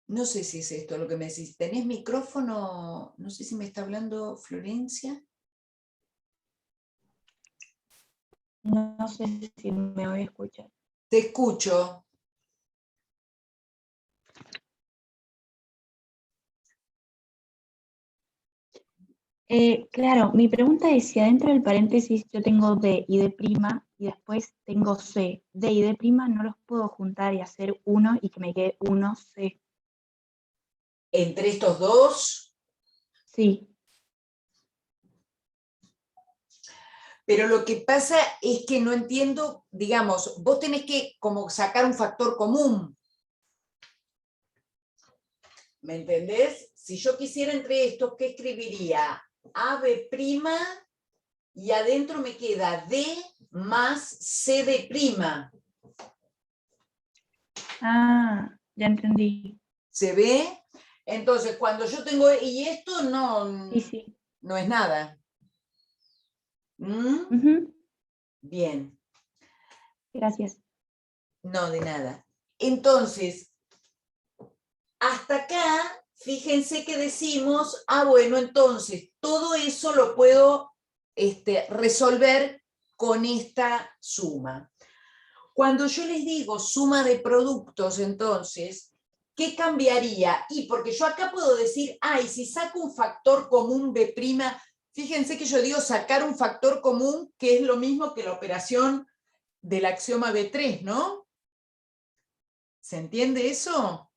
No sé si es esto lo que me decís. ¿Tenés micrófono? No sé si me está hablando Florencia. No sé si me voy a escuchar. Te escucho. Claro, mi pregunta es si adentro del paréntesis yo tengo D y D' y después tengo C. D y D' no los puedo juntar y hacer uno y que me quede 1C. ¿Entre estos dos? Sí. Pero lo que pasa es que no entiendo, digamos, vos tenés que como sacar un factor común. ¿Me entendés? Si yo quisiera entre estos, ¿qué escribiría? AB' y adentro me queda D más C de'. Ah, ya entendí. ¿Se ve? Entonces, cuando yo tengo, y esto no, Sí. no es nada. ¿Mm? Ujú. Bien. Gracias. No, de nada. Entonces, hasta acá, fíjense que decimos, bueno, entonces, todo eso lo puedo resolver con esta suma. Cuando yo les digo suma de productos, entonces, ¿qué cambiaría? Y porque yo acá puedo decir, ay, si saco un factor común B', fíjense que yo digo sacar un factor común, que es lo mismo que la operación del axioma B3, ¿no? ¿Se entiende eso?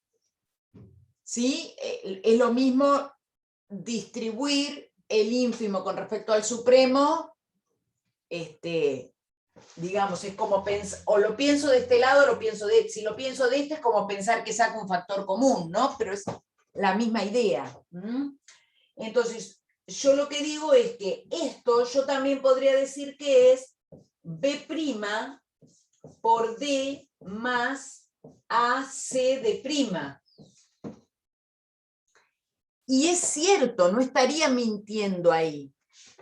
¿Sí? Es lo mismo distribuir el ínfimo con respecto al supremo, digamos, es como pensar, o lo pienso de este lado, o lo pienso de este. Si lo pienso de este, es como pensar que saco un factor común, ¿no? Pero es la misma idea. Entonces, yo lo que digo es que esto yo también podría decir que es B' por D más AC de prima. Y es cierto, no estaría mintiendo ahí.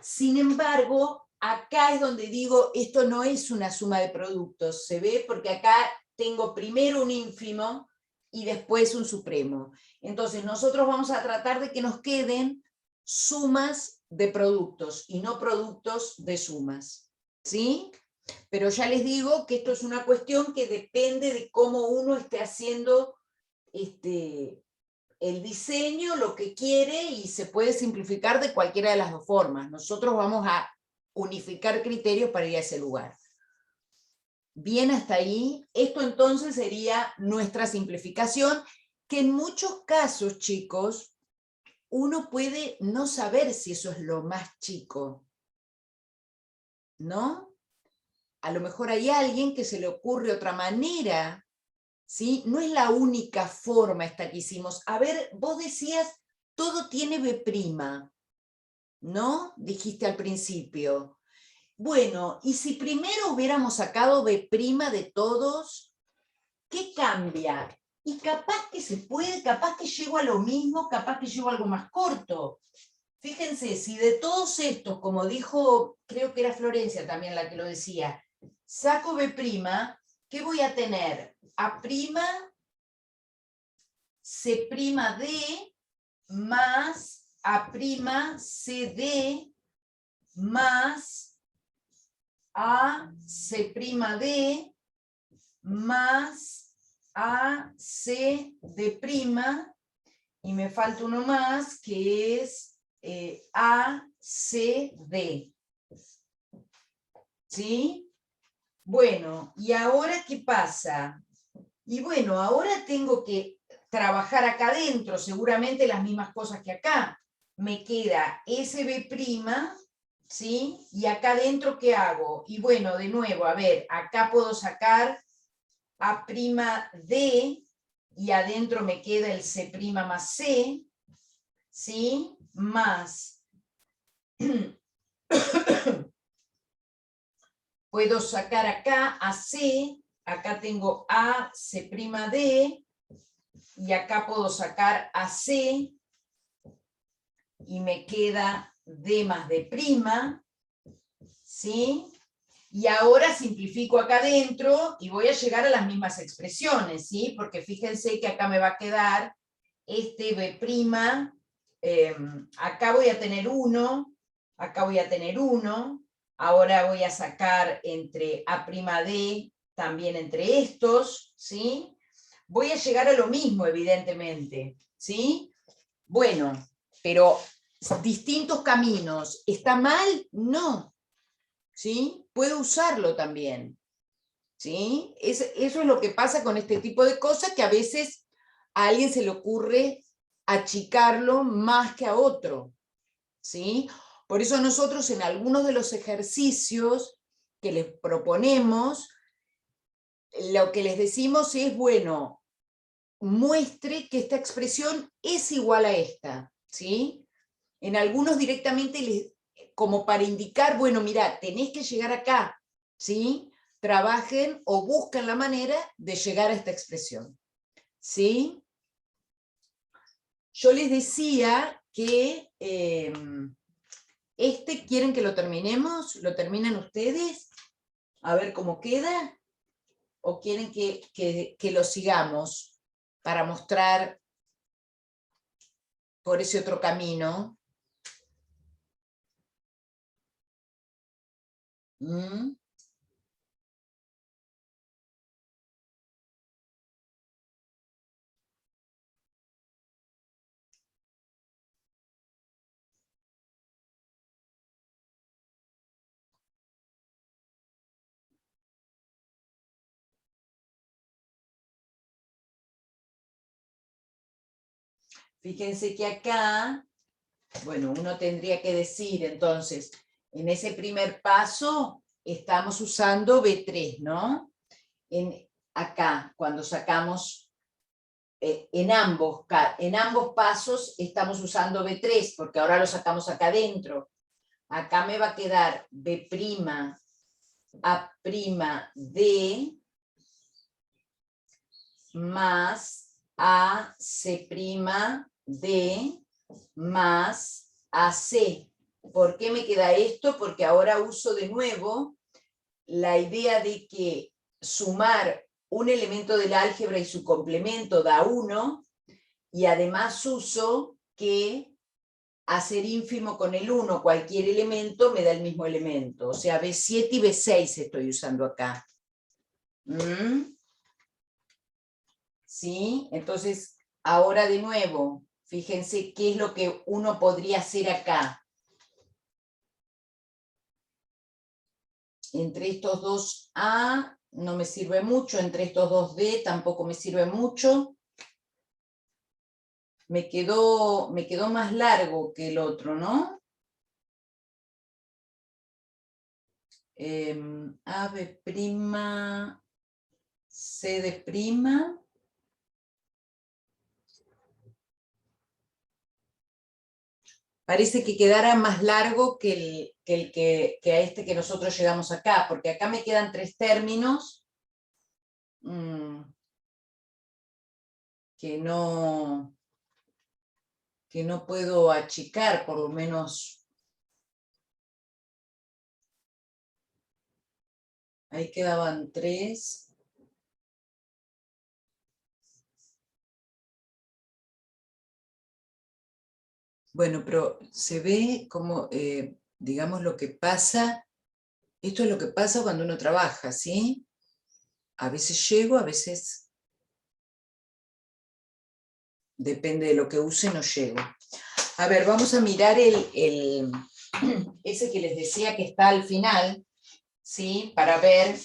Sin embargo, acá es donde digo, esto no es una suma de productos, ¿se ve? Porque acá tengo primero un ínfimo y después un supremo. Entonces nosotros vamos a tratar de que nos queden sumas de productos y no productos de sumas, ¿sí? Pero ya les digo que esto es una cuestión que depende de cómo uno esté haciendo el diseño, lo que quiere, y se puede simplificar de cualquiera de las dos formas. Nosotros vamos a unificar criterios para ir a ese lugar. Bien hasta ahí. Esto entonces sería nuestra simplificación, que en muchos casos, chicos, uno puede no saber si eso es lo más chico, ¿no? A lo mejor hay alguien que se le ocurre otra manera, ¿sí? No es la única forma esta que hicimos. A ver, vos decías, todo tiene B', ¿no? Dijiste al principio. Bueno, y si primero hubiéramos sacado B' de todos, ¿qué cambia? Y capaz que se puede, capaz que llego a lo mismo, capaz que llego a algo más corto. Fíjense, si de todos estos, como dijo, creo que era Florencia también la que lo decía, saco B', ¿qué voy a tener? A', C'D más A'Cd más AC'D más ACD', y me falta uno más que es ACD. ¿Sí? Bueno, ¿y ahora qué pasa? Y bueno, ahora tengo que trabajar acá adentro, seguramente las mismas cosas que acá. Me queda SB', ¿sí? Y acá adentro, ¿qué hago? Y bueno, de nuevo, a ver, acá puedo sacar A'D, y adentro me queda el C' más C, ¿sí? Más puedo sacar acá AC, acá tengo AC'D, y acá puedo sacar AC, y me queda D más D', ¿sí? Y ahora simplifico acá adentro y voy a llegar a las mismas expresiones, ¿sí? Porque fíjense que acá me va a quedar este B', acá voy a tener 1, acá voy a tener 1, ahora voy a sacar entre A'D, también entre estos, ¿sí? Voy a llegar a lo mismo, evidentemente, ¿sí? Bueno, pero distintos caminos. ¿Está mal? No. ¿Sí? Puedo usarlo también. ¿Sí? Eso es lo que pasa con este tipo de cosas, que a veces a alguien se le ocurre achicarlo más que a otro. ¿Sí? Por eso nosotros en algunos de los ejercicios que les proponemos, lo que les decimos es, bueno, muestre que esta expresión es igual a esta, ¿sí? En algunos directamente, como para indicar, bueno, mira, tenés que llegar acá, ¿sí? Trabajen o busquen la manera de llegar a esta expresión, ¿sí? Yo les decía que ¿quieren que lo terminemos? ¿Lo terminan ustedes? A ver cómo queda. ¿O quieren que lo sigamos para mostrar por ese otro camino? Fíjense que acá, bueno, uno tendría que decir, entonces, en ese primer paso estamos usando B3, ¿no? Acá, cuando sacamos, en ambos pasos estamos usando B3, porque ahora lo sacamos acá adentro. Acá me va a quedar B', A', D, más AC', D, más AC. ¿Por qué me queda esto? Porque ahora uso de nuevo la idea de que sumar un elemento del álgebra y su complemento da 1, y además uso que hacer ínfimo con el 1 cualquier elemento me da el mismo elemento. O sea, B7 y B6 estoy usando acá. ¿Sí? Entonces, ahora de nuevo, fíjense qué es lo que uno podría hacer acá. Entre estos dos A no me sirve mucho, entre estos dos D tampoco me sirve mucho. Me quedó más largo que el otro, ¿no? A, B', C de prima. Parece que quedara más largo que a este que nosotros llegamos acá, porque acá me quedan 3 términos que no puedo achicar, por lo menos. Ahí quedaban 3. Bueno, pero se ve como, digamos, lo que pasa. Esto es lo que pasa cuando uno trabaja, ¿sí? A veces llego, a veces depende de lo que use, no llego. A ver, vamos a mirar ese que les decía que está al final, ¿sí? Para ver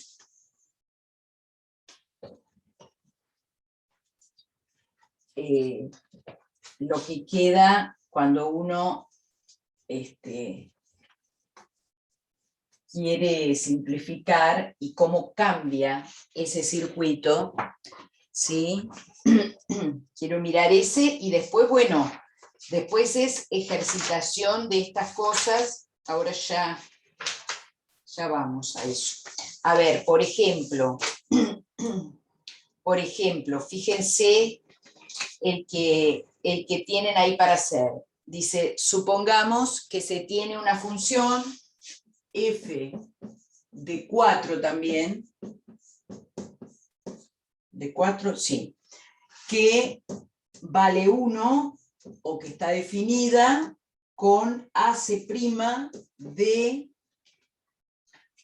lo que queda cuando uno quiere simplificar y cómo cambia ese circuito, ¿sí? Quiero mirar ese y después, bueno, después es ejercitación de estas cosas. Ahora ya vamos a eso. A ver, por ejemplo, fíjense el que tienen ahí para hacer. Dice, supongamos que se tiene una función f de 4 también, de 4, sí, que vale 1 o que está definida con AC' D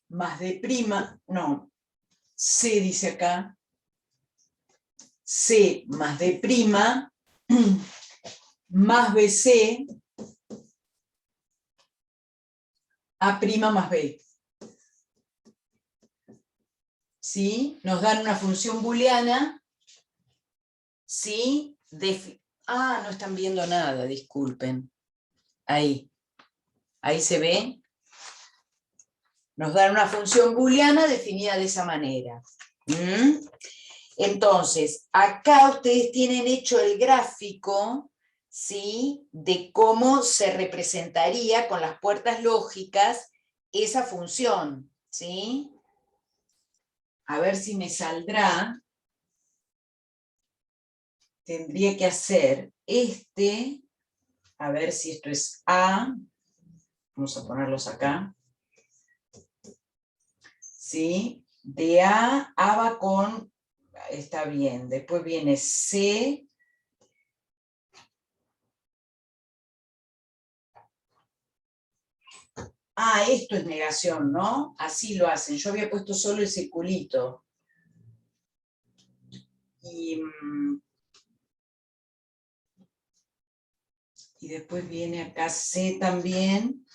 más D', no, C dice acá, C más D' más BC A' más B. ¿Sí? Nos dan una función booleana, ¿sí? No están viendo nada, disculpen. Ahí se ve. Nos dan una función booleana definida de esa manera. Entonces, acá ustedes tienen hecho el gráfico, ¿sí? De cómo se representaría con las puertas lógicas esa función, ¿sí? A ver si me saldrá. Tendría que hacer a ver si esto es A, vamos a ponerlos acá, ¿sí? De A va con, está bien, después viene C, esto es negación, ¿no? Así lo hacen, yo había puesto solo el circulito. Y después viene acá C también.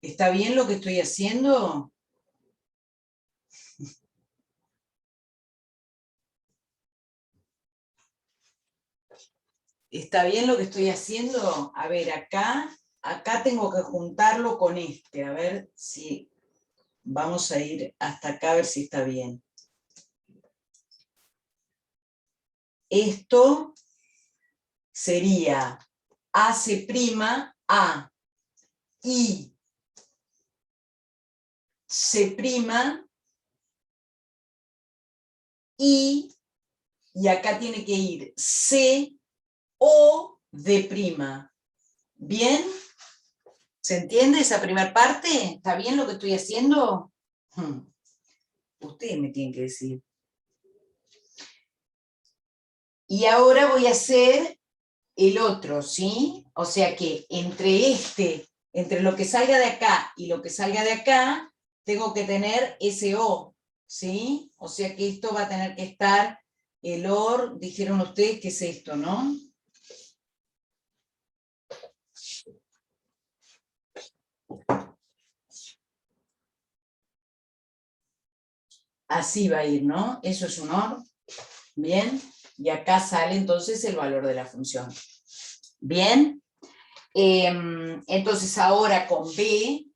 ¿Está bien lo que estoy haciendo? ¿Está bien lo que estoy haciendo? A ver, acá tengo que juntarlo con este, a ver si vamos a ir hasta acá a ver si está bien. Esto sería AC' A I C' y acá tiene que ir C o D'. ¿Bien? ¿Se entiende esa primera parte? ¿Está bien lo que estoy haciendo? Ustedes me tienen que decir. Y ahora voy a hacer el otro, ¿sí? O sea que entre lo que salga de acá y lo que salga de acá, tengo que tener ese O, ¿sí? O sea que esto va a tener que estar, el OR, dijeron ustedes que es esto, ¿no? Así va a ir, ¿no? Eso es un OR, ¿bien? Y acá sale entonces el valor de la función. ¿Bien? Entonces ahora con B,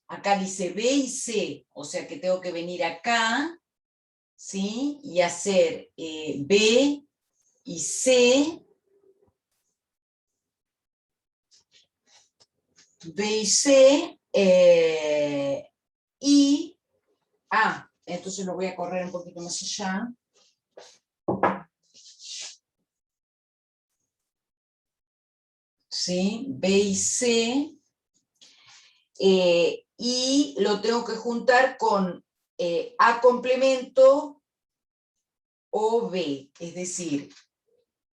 acá dice B y C, o sea que tengo que venir acá, ¿sí? Y hacer B y C, B y C, y A. Entonces lo voy a correr un poquito más allá. ¿Sí? B y C, y lo tengo que juntar con A complemento o B, es decir,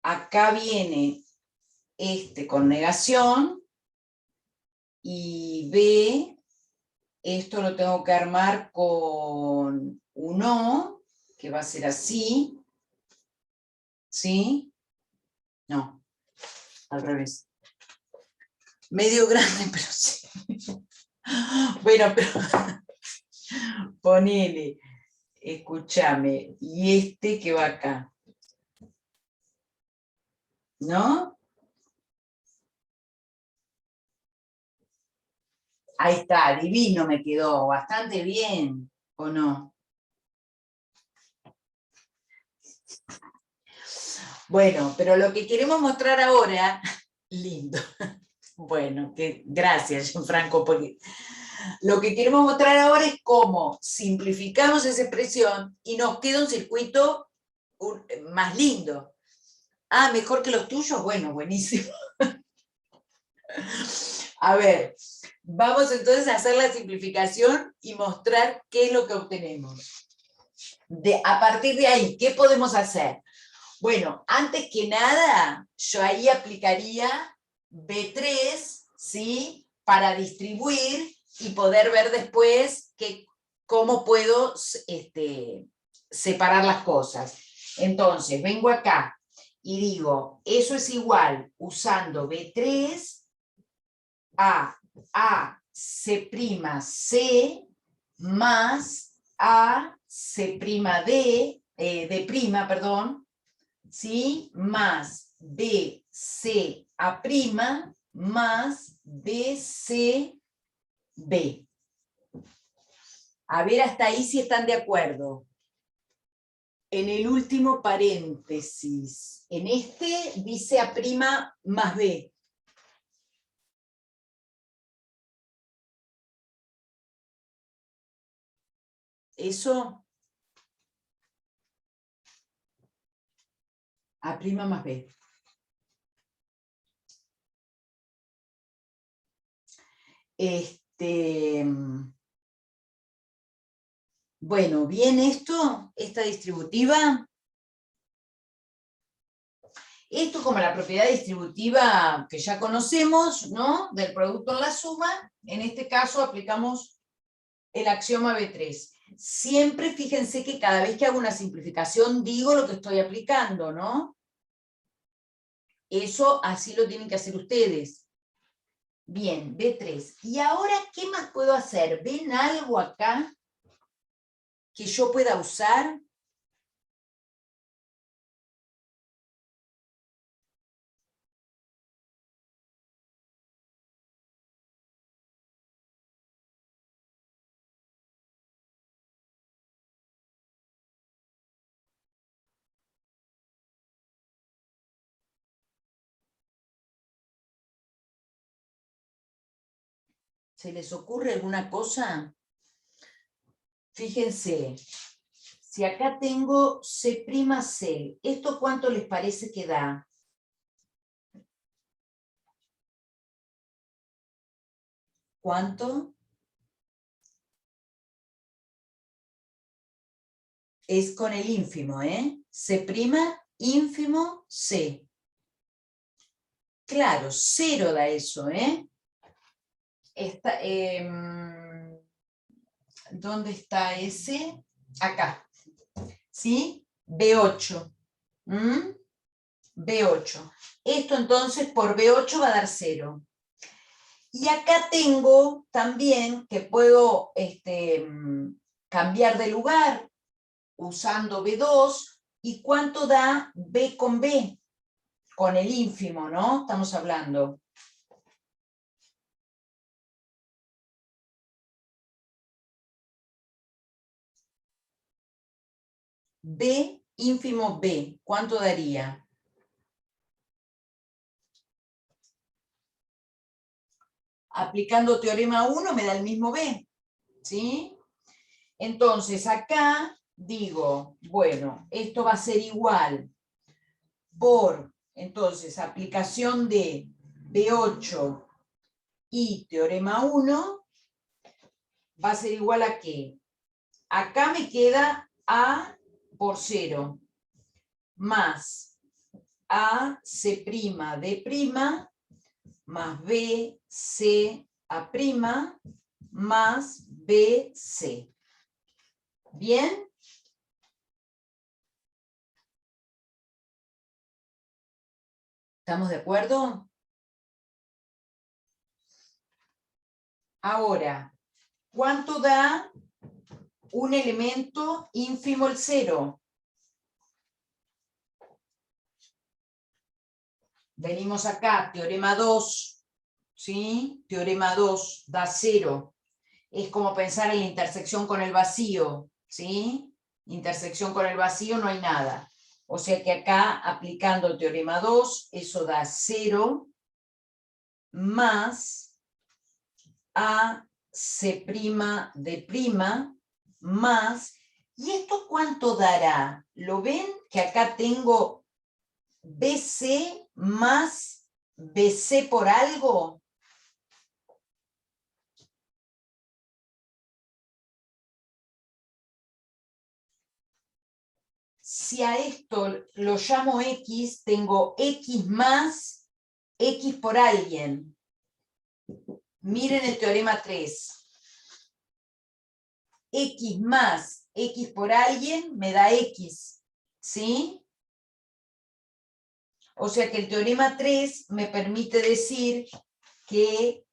acá viene este con negación, y B, esto lo tengo que armar con un O, que va a ser así, ¿sí? No, al revés. Medio grande, pero sí. Bueno, pero ponele, escúchame, y este que va acá, ¿no? Ahí está, divino me quedó, bastante bien, ¿o no? Bueno, pero lo que queremos mostrar ahora, lindo, bueno, gracias, Gianfranco, porque lo que queremos mostrar ahora es cómo simplificamos esa expresión y nos queda un circuito más lindo. Ah, mejor que los tuyos, bueno, buenísimo. A ver, vamos entonces a hacer la simplificación y mostrar qué es lo que obtenemos. A partir de ahí, ¿qué podemos hacer? Bueno, antes que nada, yo ahí aplicaría B3, ¿sí? Para distribuir y poder ver después cómo puedo separar las cosas. Entonces, vengo acá y digo, eso es igual, usando B3, a C' C más A C' D', perdón, ¿sí? Más B C A' más B C B. A ver hasta ahí si están de acuerdo. En el último paréntesis, en este dice A' más B. Eso, A' más B. Bueno, bien esto, esta distributiva. Esto como la propiedad distributiva que ya conocemos, ¿no? Del producto en la suma, en este caso aplicamos el axioma B3. Siempre fíjense que cada vez que hago una simplificación digo lo que estoy aplicando, ¿no? Eso así lo tienen que hacer ustedes. Bien, B3. ¿Y ahora qué más puedo hacer? ¿Ven algo acá que yo pueda usar? ¿Se les ocurre alguna cosa? Fíjense, si acá tengo C', ¿esto cuánto les parece que da? ¿Cuánto? Es con el ínfimo, ¿eh? C', ínfimo, C. Claro, 0 da eso, ¿eh? ¿Dónde está ese? Acá, ¿sí? B8. ¿Mm? B8. Esto entonces por B8 va a dar 0. Y acá tengo también que puedo cambiar de lugar usando B2. ¿Y cuánto da B con B? Con el ínfimo, ¿no? Estamos hablando. B ínfimo B, ¿cuánto daría? Aplicando teorema 1 me da el mismo B, ¿sí? Entonces acá digo, bueno, esto va a ser igual por, entonces, aplicación de B8 y teorema 1 va a ser igual a ¿qué? Acá me queda A por 0 más AC' D' más BC A' más BC. ¿Bien? ¿Estamos de acuerdo? Ahora, ¿cuánto da un elemento ínfimo el 0? Venimos acá, teorema 2, ¿sí? Teorema 2 da 0. Es como pensar en la intersección con el vacío, ¿sí? Intersección con el vacío no hay nada. O sea que acá, aplicando el teorema 2, eso da 0 más AC', más, ¿y esto cuánto dará? ¿Lo ven? Que acá tengo BC más BC por algo. Si a esto lo llamo X, tengo X más X por alguien. Miren el teorema 3. X más X por alguien me da X, ¿sí? O sea que el teorema 3 me permite decir que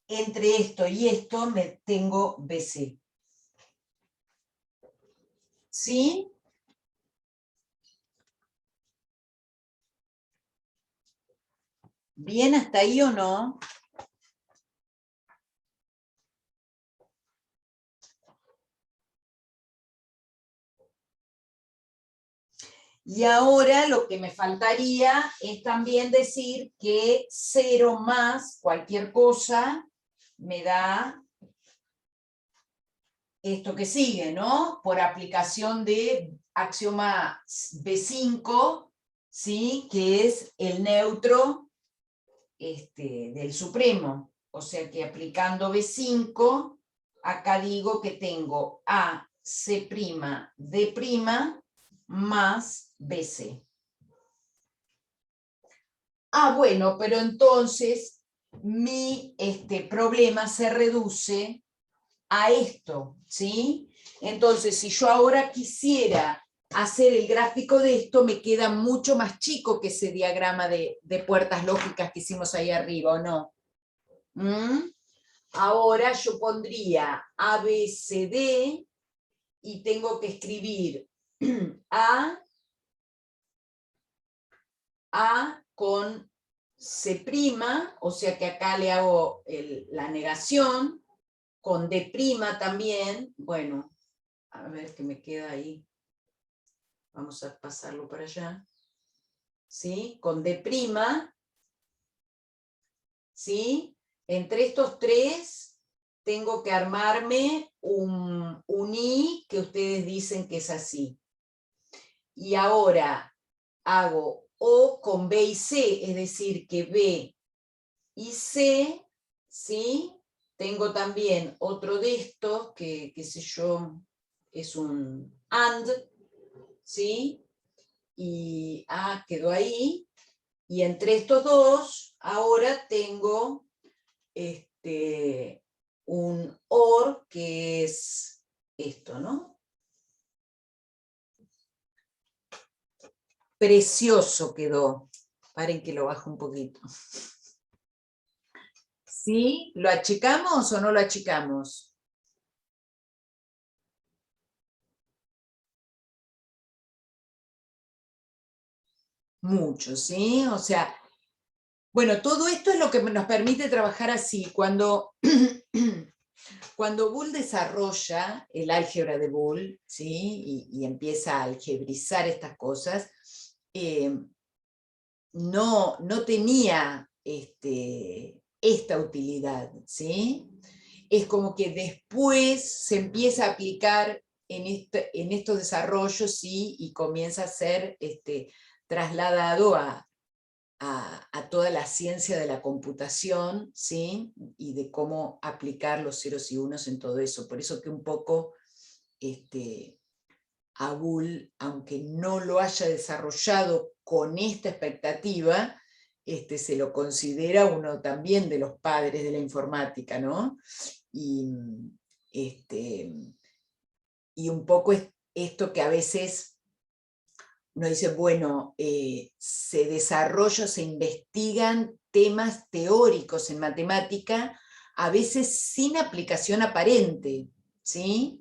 entre esto y esto me tengo BC. ¿Sí? ¿Bien hasta ahí o no? Y ahora lo que me faltaría es también decir que 0 más cualquier cosa me da esto que sigue, ¿no? Por aplicación de axioma B5, ¿sí? Que es el neutro del supremo. O sea que aplicando B5, acá digo que tengo AC' D' más BC. Ah, bueno, pero entonces mi problema se reduce a esto, ¿sí? Entonces, si yo ahora quisiera hacer el gráfico de esto, me queda mucho más chico que ese diagrama de puertas lógicas que hicimos ahí arriba, ¿o no? Ahora yo pondría ABCD y tengo que escribir A con C', o sea que acá le hago la negación, con D' también, bueno, a ver qué me queda ahí. Vamos a pasarlo para allá. ¿Sí? Con D', ¿sí? Entre estos tres tengo que armarme un I que ustedes dicen que es así. Y ahora hago O con B y C, es decir, que B y C, ¿sí? Tengo también otro de estos, que qué sé yo, es un AND, ¿sí? Y A quedó ahí. Y entre estos dos, ahora tengo un OR, que es esto, ¿no? Precioso quedó. Paren que lo bajo un poquito. ¿Sí? ¿Lo achicamos o no lo achicamos? Mucho, ¿sí? O sea, bueno, todo esto es lo que nos permite trabajar así. Cuando, cuando Boole desarrolla el álgebra de Boole, ¿sí? Y empieza a algebrizar estas cosas, no tenía esta utilidad, ¿sí? Es como que después se empieza a aplicar en estos desarrollos, ¿sí? Y comienza a ser trasladado a toda la ciencia de la computación, ¿sí? Y de cómo aplicar los ceros y unos en todo eso. Por eso que un poco a Boole, aunque no lo haya desarrollado con esta expectativa, se lo considera uno también de los padres de la informática, ¿no? Y, y un poco es esto que a veces uno dice, bueno, se desarrollan, se investigan temas teóricos en matemática, a veces sin aplicación aparente, ¿sí?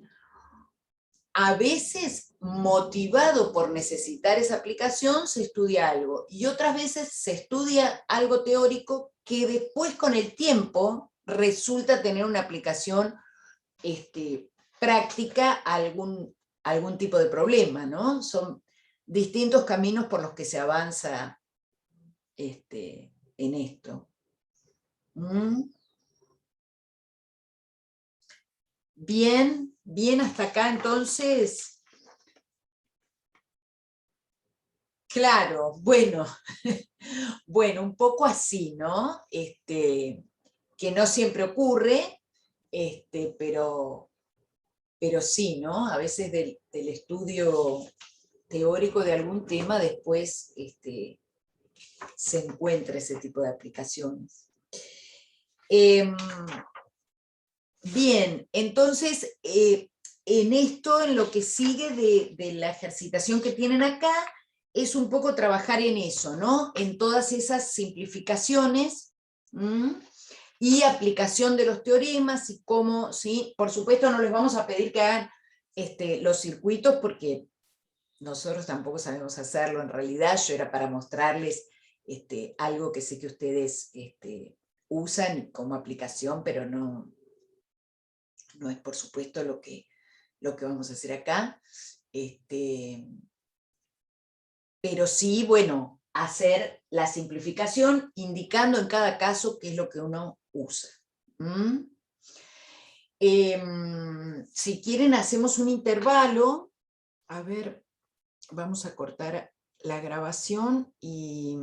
A veces, motivado por necesitar esa aplicación, se estudia algo, y otras veces se estudia algo teórico que después, con el tiempo, resulta tener una aplicación práctica a algún tipo de problema, ¿no? Son distintos caminos por los que se avanza en esto. Bien, bien hasta acá entonces. Claro, bueno, bueno, un poco así, ¿no? Que no siempre ocurre, pero sí, ¿no? A veces del estudio teórico de algún tema después se encuentra ese tipo de aplicaciones. Bien, entonces, en esto, en lo que sigue de la ejercitación que tienen acá, es un poco trabajar en eso, ¿no? En todas esas simplificaciones y aplicación de los teoremas y cómo, ¿sí? Por supuesto no les vamos a pedir que hagan los circuitos porque nosotros tampoco sabemos hacerlo en realidad. Yo era para mostrarles algo que sé que ustedes usan como aplicación, pero no es por supuesto lo que vamos a hacer acá. Pero sí, bueno, hacer la simplificación indicando en cada caso qué es lo que uno usa. Si quieren hacemos un intervalo. A ver, vamos a cortar la grabación y